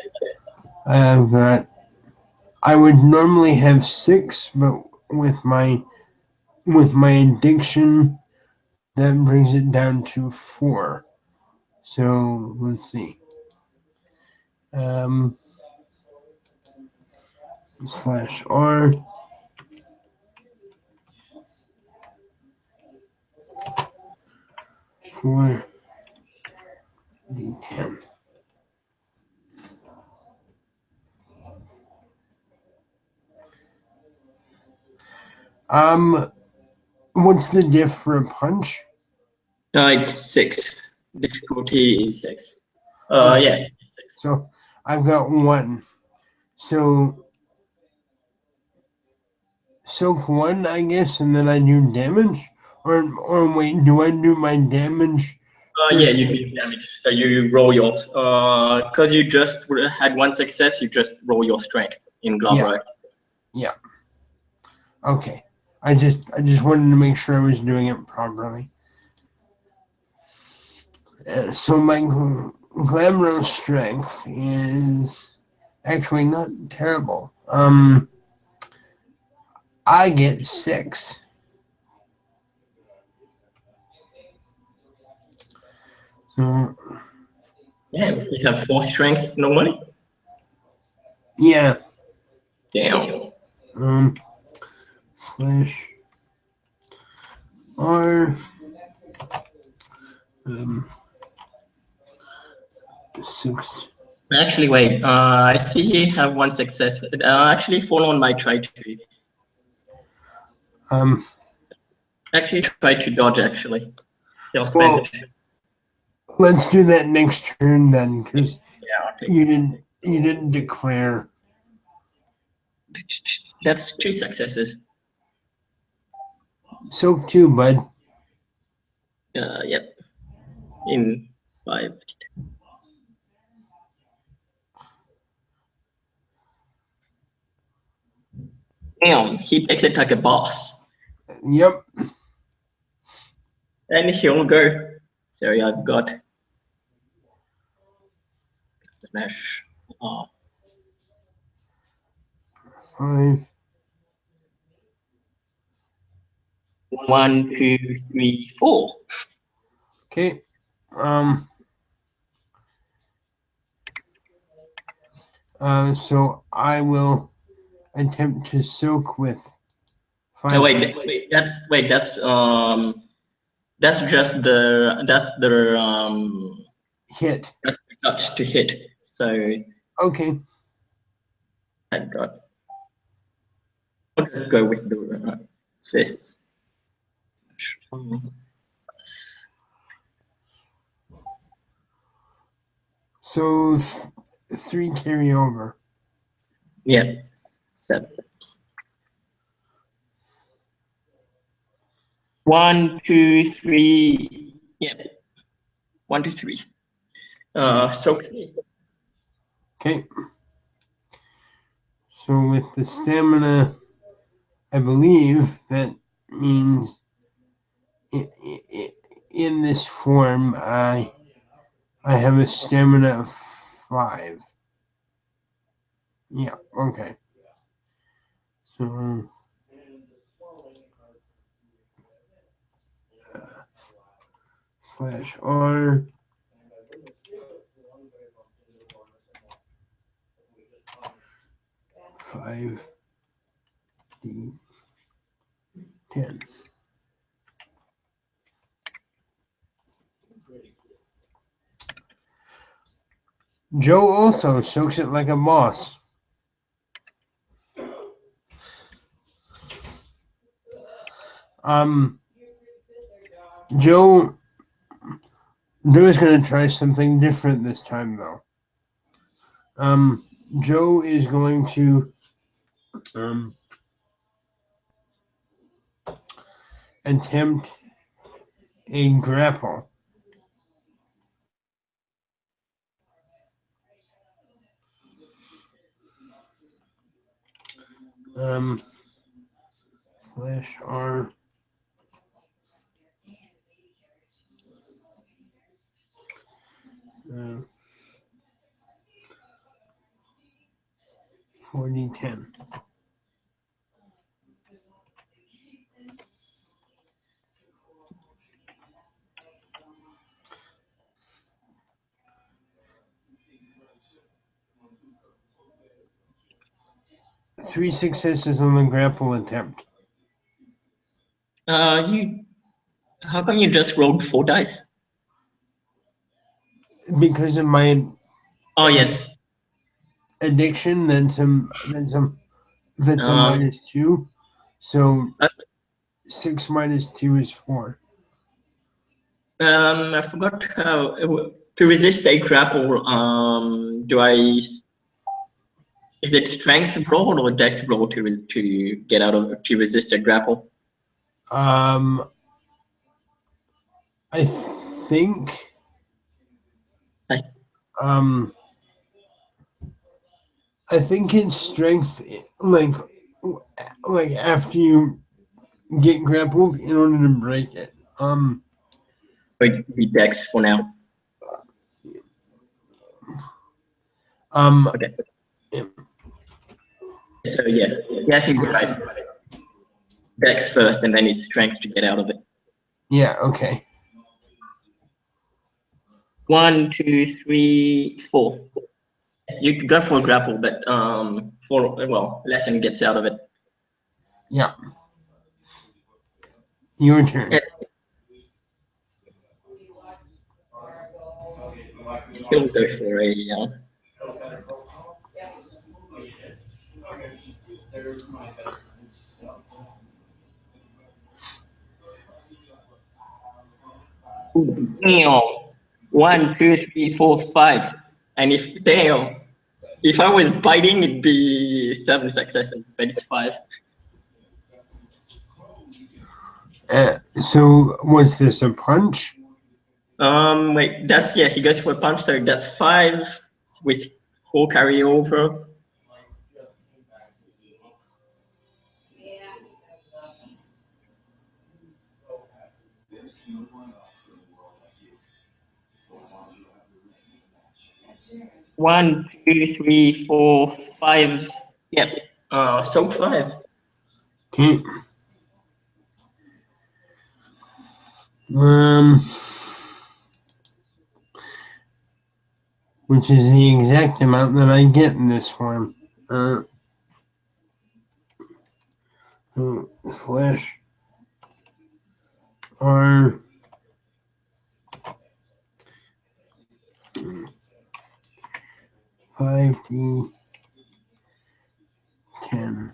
I've got. I would normally have 6, but with my addiction, that brings it down to 4. So let's see. Slash R 4 D10. What's the diff for a punch? It's 6. Difficulty is 6. Okay. Yeah, 6. So I've got 1. So soak 1, I guess, and then I do damage, or wait, do I do my damage? Yeah, you do damage. So you roll your because you just had 1 success. You just roll your strength in glove, Yeah. right? Yeah. Okay. I just wanted to make sure I was doing it properly. So my glamorous strength is actually not terrible. I get 6. So Yeah, you have 4 strengths normally. yeah. Damn. Slash R 6. Actually, wait. I see you have 1 success. Actually, follow on my try to. Actually, try to dodge. Actually, they'll spend Well, it. let's do that next turn then, because Yeah, I'll take you didn't declare. That's 2 successes. Soak too, bud. Yep. In 5. Damn, he takes it like a boss. Yep. And he'll go. Sorry, I've got smash. Oh, 5. 1, 2, 3, 4. Okay. So I will attempt to soak with 5. Oh wait, that's just the Hit. that's the touch to hit. So Okay. I got. I'll just go with the fifth. So 3 carry over. Yeah, 7. 1, 2, 3. Yeah, 1, 2, 3. So Okay. So with the stamina, I believe that means in this form, I have a stamina of 5. Yeah. Okay. So slash R 5 D 10. Joe also soaks it like a boss. Joe is going to try something different this time, though. Joe is going to attempt a grapple. Slash R 4D10. Three successes on the grapple attempt. how come you just rolled 4 dice? Because of my Oh yes. addiction, that's a -2. So 6 minus 2 is 4. I forgot how to resist a grapple. Do I? Is it strength blow or dex blow to get out of to resist a grapple? I think I, I think it's strength, like after you get grappled in order to break it. be dex for now. Okay. So yeah, I think you're right. Dex first, and then it's strength to get out of it. Yeah. Okay. 1, 2, 3, 4. You could go for grapple, but lesson gets out of it. Yeah. Your turn. He'll go for a damn. 1, 2, 3, 4, 5. And if I was biting, it'd be 7 successes, but it's 5. So what's this, a punch? Wait, he goes for a punch, so that's 5 with 4 carryover. One, 2, 3, 4, 5. Yep. So 5. Okay. Which is the exact amount that I get in this form. Slash R 5D 10.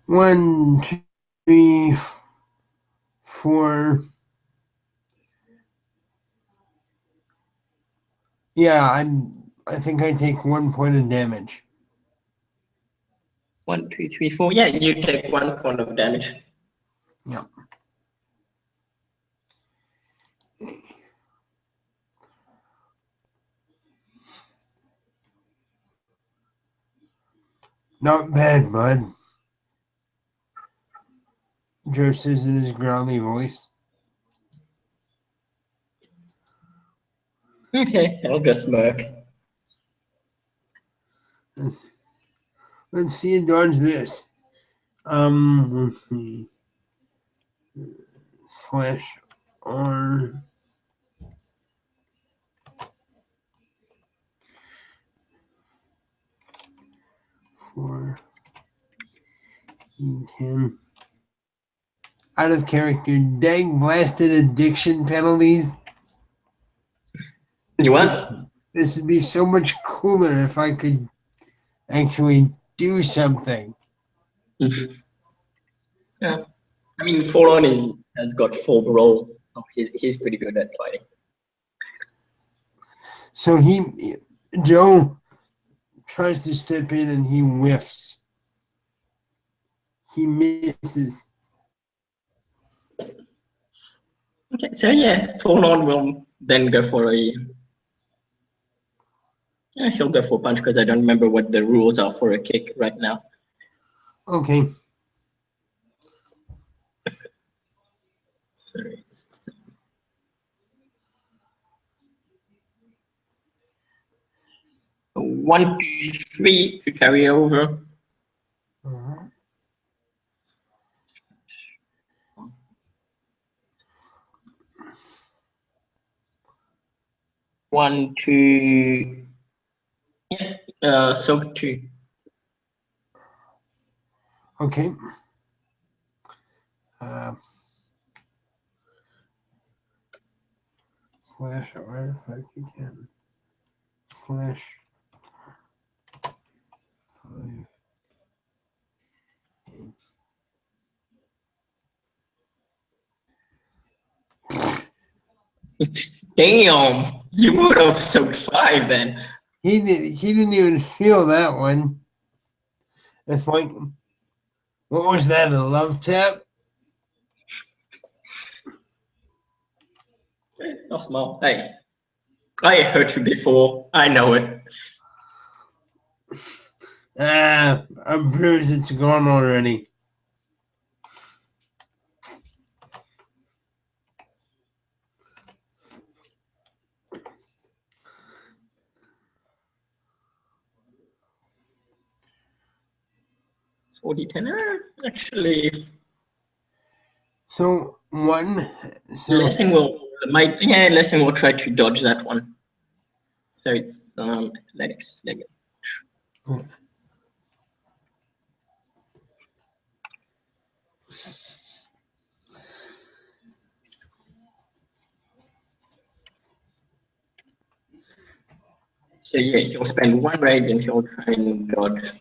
One, two, three, 4. Yeah, I think I take 1 point of damage. 1, 2, 3, 4. Yeah, you take 1 point of damage. Yeah. Not bad, bud. Joe says in his growly voice. Okay, I'll go smirk. Let's see you dodge this. Let's see. Slash R 4 E10. Out of character, dang blasted addiction penalties. You what? This would be so much cooler if I could actually do something. Yeah. I mean, Foron has got 4 roll. Oh, he's pretty good at fighting. So Joe tries to step in and he whiffs. He misses. Okay, so yeah, Foron will then go for a. Yeah, he'll go for a punch because I don't remember what the rules are for a kick right now. Okay. Sorry. 1, 2, 3 to carry over. Uh-huh. 1, 2. Yeah, so 2. Okay. Slash artifact again. Slash 5. Damn, you would have sold 5 then. He didn't even feel that one. It's like, what was that, a love tap? No small. Hey, I hurt you before. I know it. I'm bruised. It's gone already. 4d10. Actually, So one. So Lesson will try to dodge that one. So it's athletics. So yeah, he'll spend one rage and he'll try and dodge.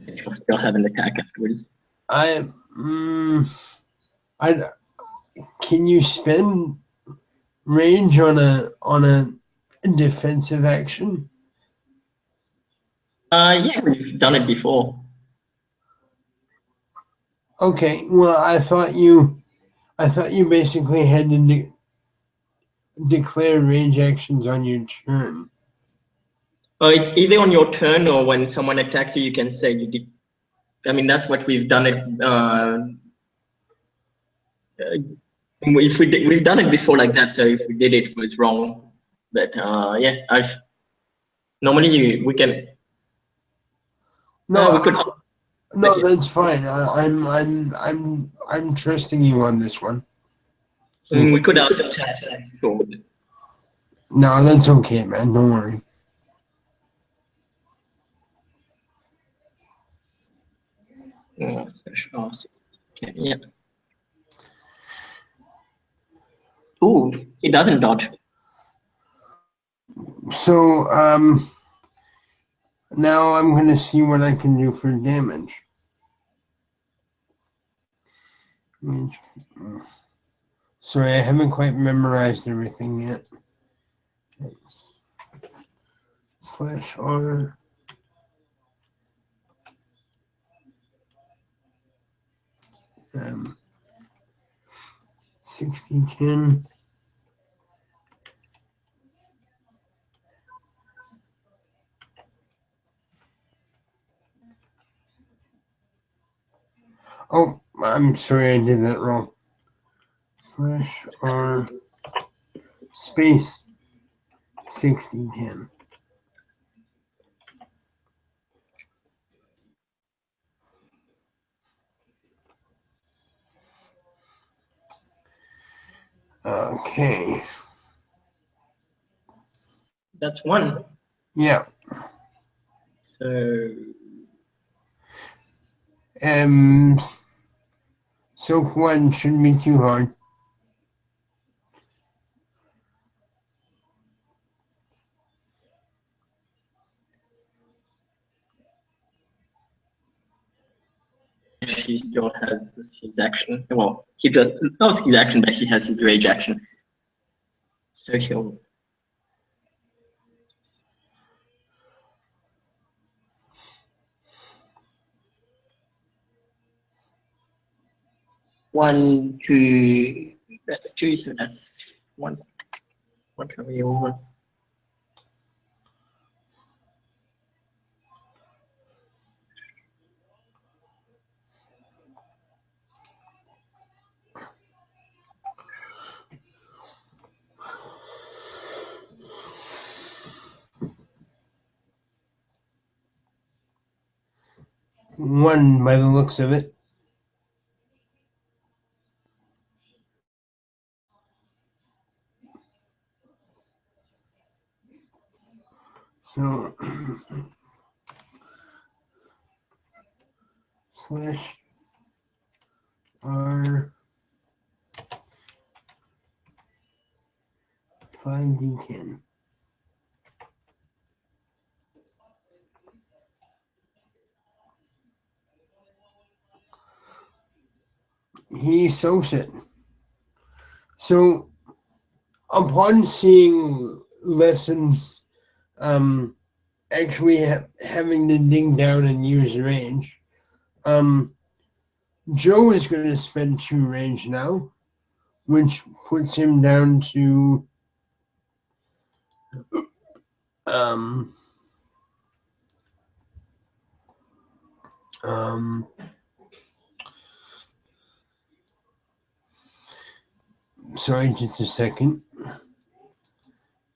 He'll still have an attack afterwards. I can you spend range on a defensive action? Yeah, we've done it before. Okay, well, I thought you basically had to declare range actions on your turn. It's either on your turn or when someone attacks you, you can say you did. I mean, that's what we've done it. If we've done it before like that. So if we did it, it was wrong. But yeah, normally we can. No, We could. no, that's fine. I'm trusting you on this one. We could ask them to attack. No, that's okay, man. Don't worry. Yeah. Ooh, he doesn't dodge. So now I'm gonna see what I can do for damage. Sorry, I haven't quite memorized everything yet. /R. Um, 6010. Oh, I'm sorry, I did that wrong. /R space 6010. Okay. That's one. Yeah. So. Soak one shouldn't be too hard. She still has his action. Well, he just lost his action, but he has his rage action. So he'll. One, two, that's two, so that's one. One carry over. One by the looks of it. So /R 5d10. He soaks it. So upon seeing lessons actually having to dig down and use range, Joe is going to spend 2 range now, which puts him down to sorry, just a second.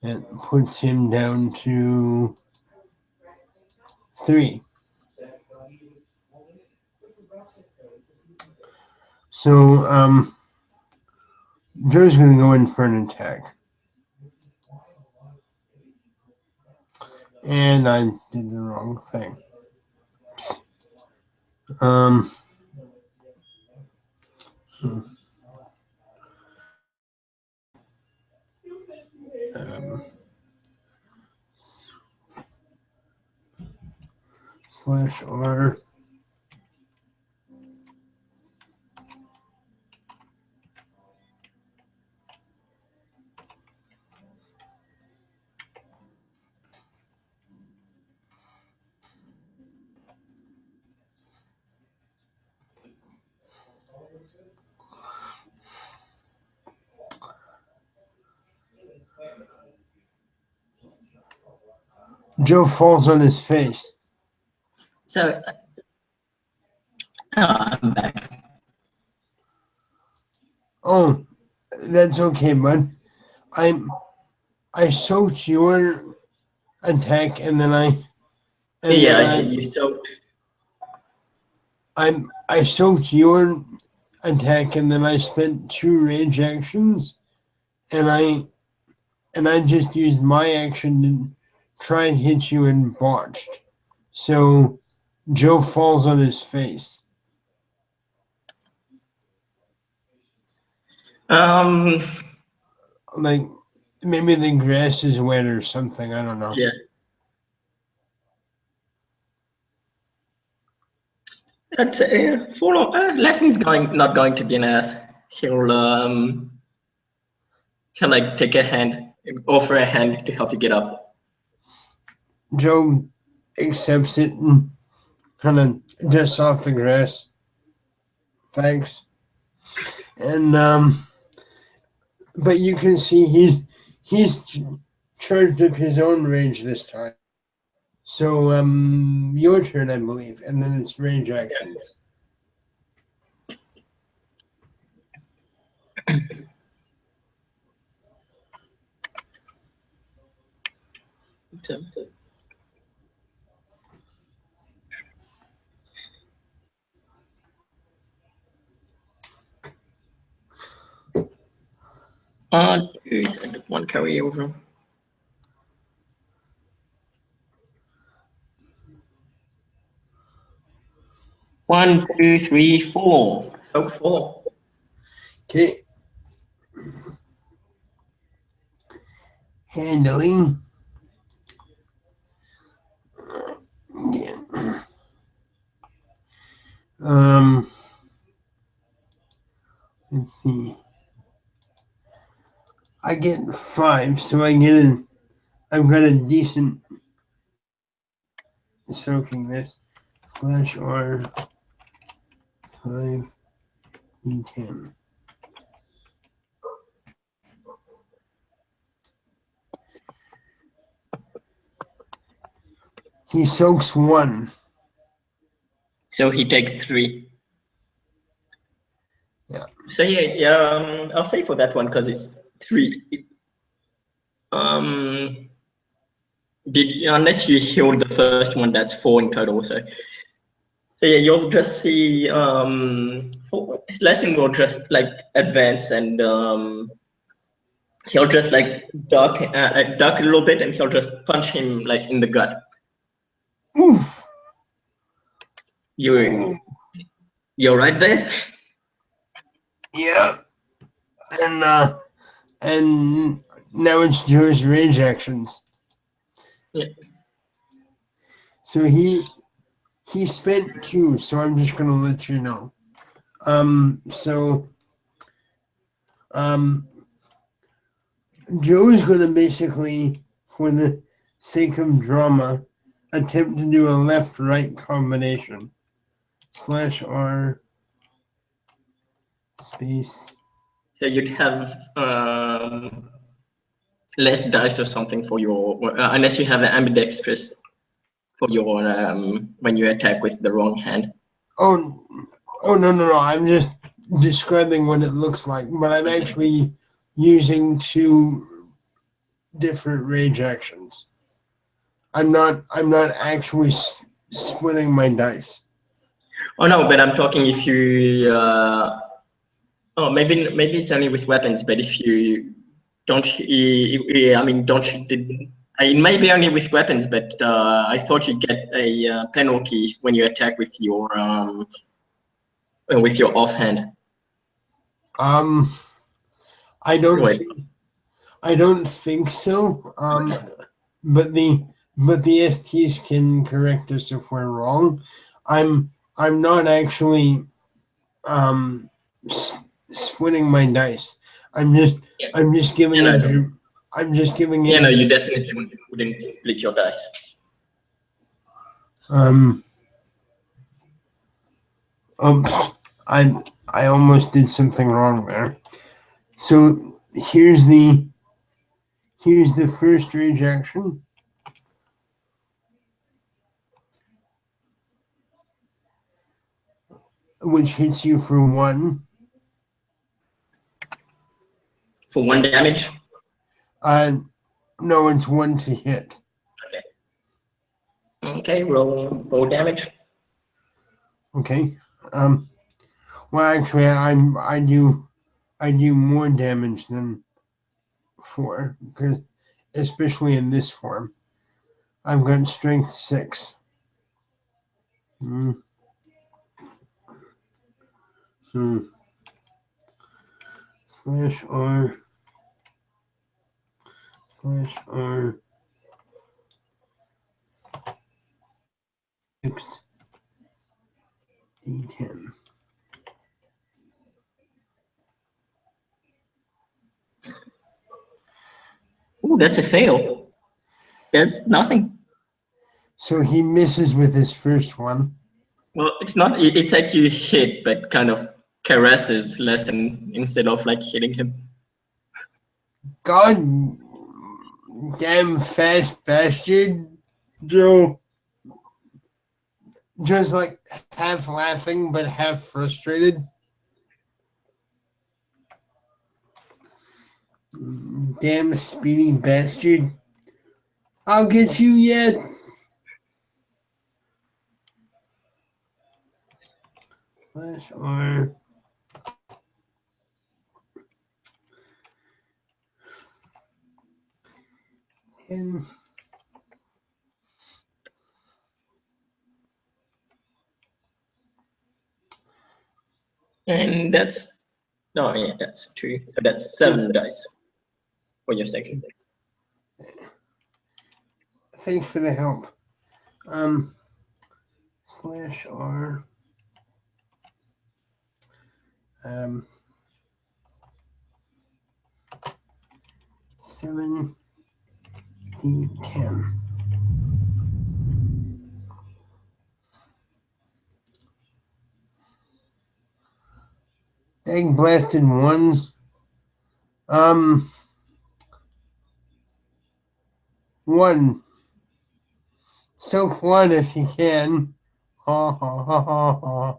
That puts him down to 3. So Joe's gonna go in for an attack. And I did the wrong thing. Um, um, /R. Joe falls on his face. So, I'm back. Oh, that's okay, bud. I soaked your attack, and then Yeah, I see you soaked. I soaked your attack, and then I spent 2 rage actions, and I just used my action to try and hit you and botched. So Joe falls on his face. Like maybe the grass is wet or something. I don't know. Yeah. That's follow. Leslie's not going to be an ass. He'll like take a hand, offer a hand to help you get up. Joe accepts it and kind of dusts off the grass. Thanks. And but you can see he's charged up his own rage this time. So your turn, I believe, and then it's rage actions. So, 1 carry over. 1, 2, 3, 4. Soak 4. Okay. Handling. Yeah. Let's see. I get 5, so I've got a decent soaking this. /R 5 D10. He soaks 1. So he takes 3. Yeah. So yeah, I'll say for that one because it's 3. Unless you healed the first one, that's 4 in total. So yeah, you'll just see Lessing will just like advance and he'll just like duck a little bit and he'll just punch him like in the gut. Oof. You're right there. Yeah. And now it's Joe's rage actions. Yeah. So he spent 2, so I'm just gonna let you know. Joe's gonna basically, for the sake of drama, attempt to do a left-right combination. /R space. So you'd have less dice or something for your unless you have an ambidextrous for your when you attack with the wrong hand. Oh no! I'm just describing what it looks like, but I'm actually using 2 different rage actions. I'm not actually splitting my dice. Oh no, but I'm talking if you Oh, maybe it's only with weapons, but if you don't, I mean, don't. It may be only with weapons, but I thought you'd get a penalty when you attack with your offhand. I don't Wait. think I don't think so. Okay. But the STs can correct us if we're wrong. I'm not actually um splitting my dice. I'm just Yeah. I'm just giving Yeah, it. no, I'm just giving yeah, no, it. you definitely wouldn't split your dice. Um. Oops. I almost did something wrong there. So here's the first rage action, which hits you for 1. For 1 damage. No, it's 1 to hit. Okay. Okay. Roll damage. Okay. Well, actually, I do more damage than 4 because, especially in this form, I've got strength 6. Mm. Hmm. Slash R. Slash R. 6 D10. Ooh, that's a fail. That's nothing. So he misses with his first one. Well, it's not. It's that you hit, but kind of caresses lesson instead of like hitting him. God damn fast bastard, Joe. Just like half laughing but half frustrated. Damn speedy bastard. I'll get you yet. Slash R. And And that's no, yeah, that's 2. So that's 7 dice for your second. thanks for the help. Slash R. 7 D10. Egg blasted ones. 1. Soak 1 if you can. Ha ha ha ha ha.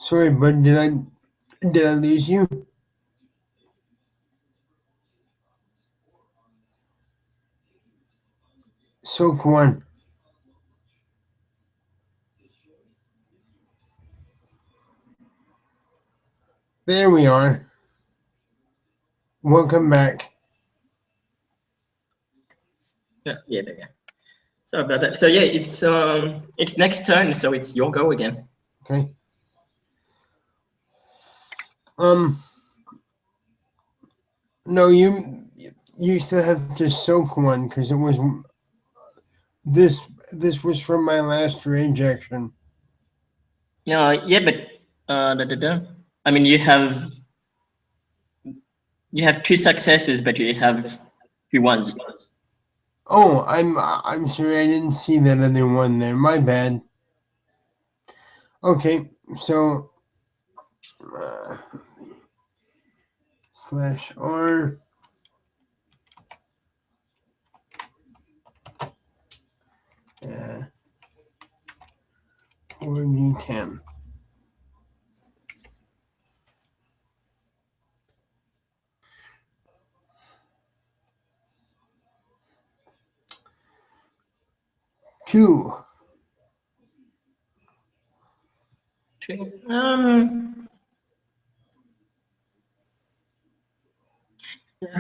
Sorry, bud. Did I lose you? Soak 1. There we are. Welcome back. Yeah, yeah. Sorry about that. So yeah, it's next turn, so it's your go again. Okay. No, you still have to soak 1 because it was this was from my last rage action. Yeah, but I mean, you have 2 successes, but you have 2 ones. Oh, I'm sorry, I didn't see that other one there. My bad. Okay, so uh, slash R. over d10. Two.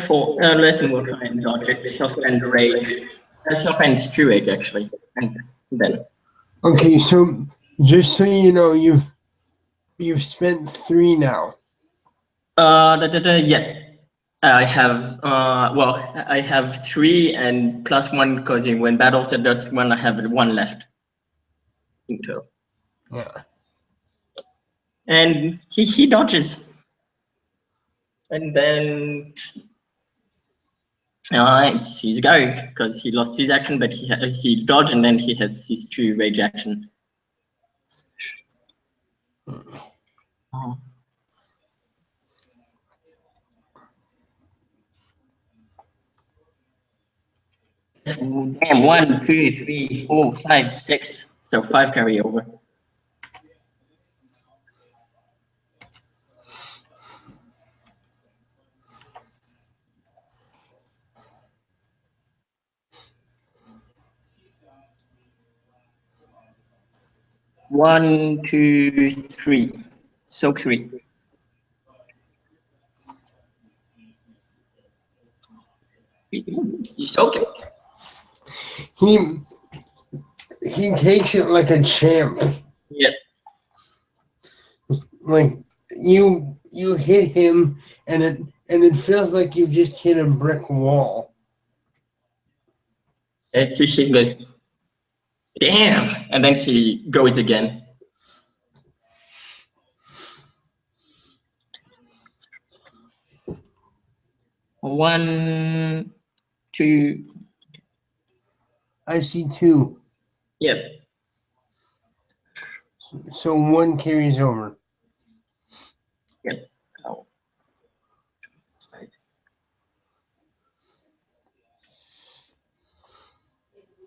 For let me try and dodge it. He'll spend rage. He'll spend two rage actually, and then. Okay, so just so you know, you've spent 3 now. Yeah. I have well, I have 3 and plus 1 because when battle said that's one, I have 1 left in total. Yeah. And he dodges, and then he's going because he lost his action, but he dodged, and then he has his 2 rage action. Oh. Damn, 1, 2, 3, 4, 5, 6. So 5 carry over. One, 2, 3. So 3. He's okay. He takes it like a champ. Yeah. Like you hit him and it feels like you just hit a brick wall. And she goes, damn, and then he goes again. One, 2. I see 2. Yep. So 1 carries over. Yep. Oh.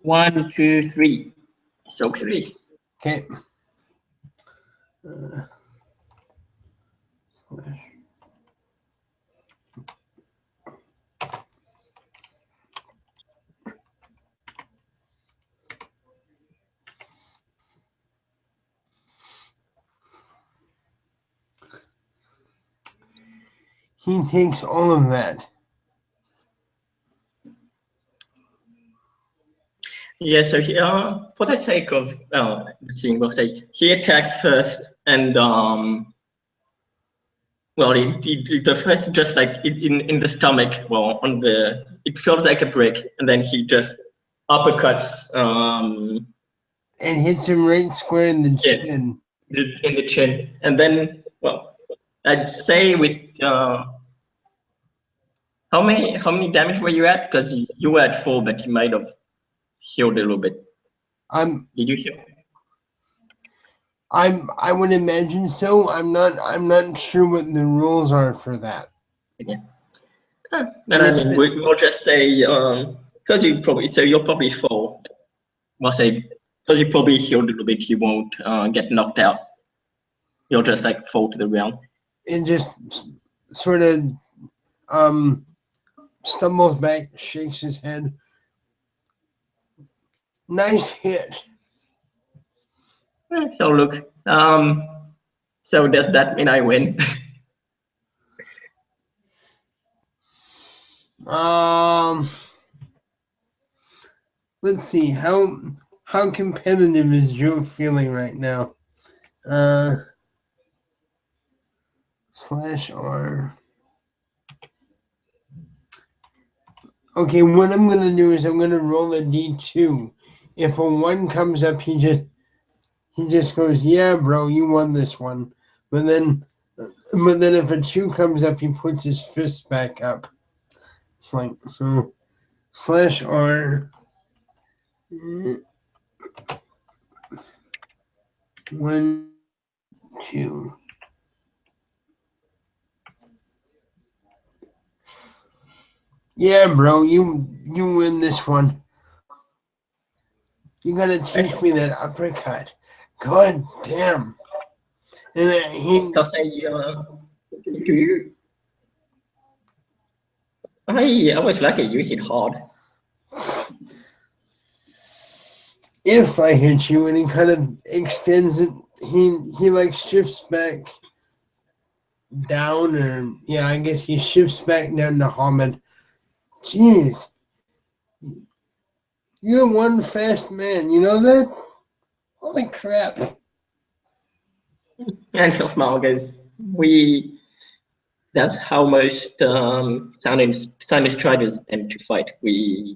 1, 2, 3. So 3. Okay. He takes all of that. Yeah, so he, for the sake of seeing, we'll say he attacks first, and well, the first just like in the stomach, well, on the it feels like a brick, and then he just uppercuts And hits him right square in the chin. in the chin, and then well, I'd say with how many damage were you at? Because you were at 4, but you might have healed a little bit. Did you heal? I would imagine so. I'm not sure what the rules are for that. Yeah. And I mean, we'll just say because you'll probably fall. We'll say because you probably healed a little bit, you won't get knocked out. You'll just like fall to the ground. And just sort of stumbles back, shakes his head. Nice hit. So look, so does that mean I win? Let's see how competitive is Joe feeling right now. /R. Okay, what I'm gonna do is I'm gonna roll a d2. If a 1 comes up, he just goes, yeah, bro, you won this one. But then if a 2 comes up, he puts his fist back up. It's like so. /R. 1, 2. Yeah, bro, you win this one. You gotta teach me that uppercut. God damn. And Because I was lucky you hit hard. if I hit you and he kind of extends it, he like shifts back down, or yeah, I guess he shifts back down to Hamid. Jeez, you're one fast man. You know that? Holy crap! And he'll smile because that's how most sound striders tend to fight. We're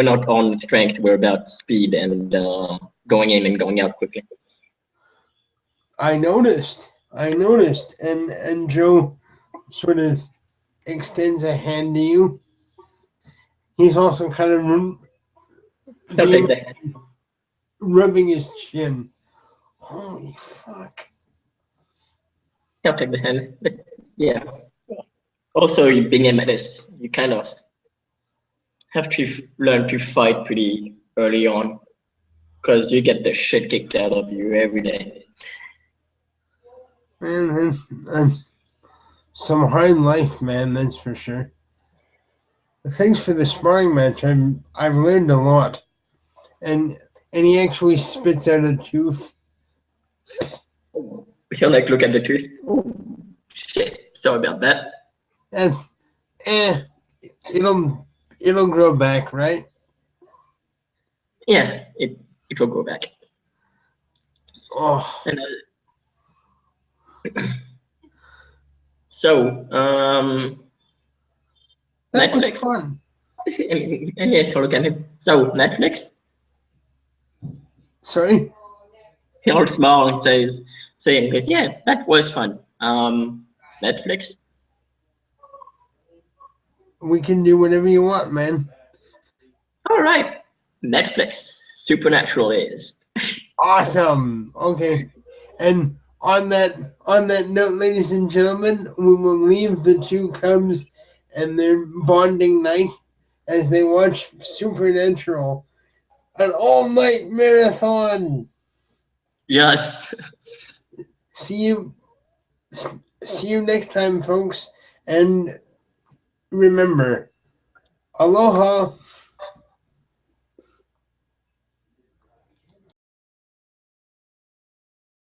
not on strength, we're about speed and going in and going out quickly. I noticed. And Joe sort of extends a hand to you. He's also kind of He'll take the hand. rubbing his chin. Holy fuck. He'll take the hand. But yeah. Also, being a menace, you kind of have to learn to fight pretty early on because you get the shit kicked out of you every day. Man, some hard life, man, that's for sure. Thanks for the sparring match. I've learned a lot. And he actually spits out a tooth. He'll like look at the tooth. Oh, shit. Sorry about that. And it'll grow back, right? Yeah, it will go back. Oh, And, so, that was Netflix. fun. And yeah, he'll look at him. So, Netflix? Sorry? He'll smile and saying, because yeah, that was fun. Netflix? We can do whatever you want, man. All right. Netflix. Supernatural is. Awesome. Okay. And on that note, ladies and gentlemen, we will leave the two cubs and their bonding night as they watch Supernatural, an all-night marathon. Yes. See you next time, folks, and remember, aloha.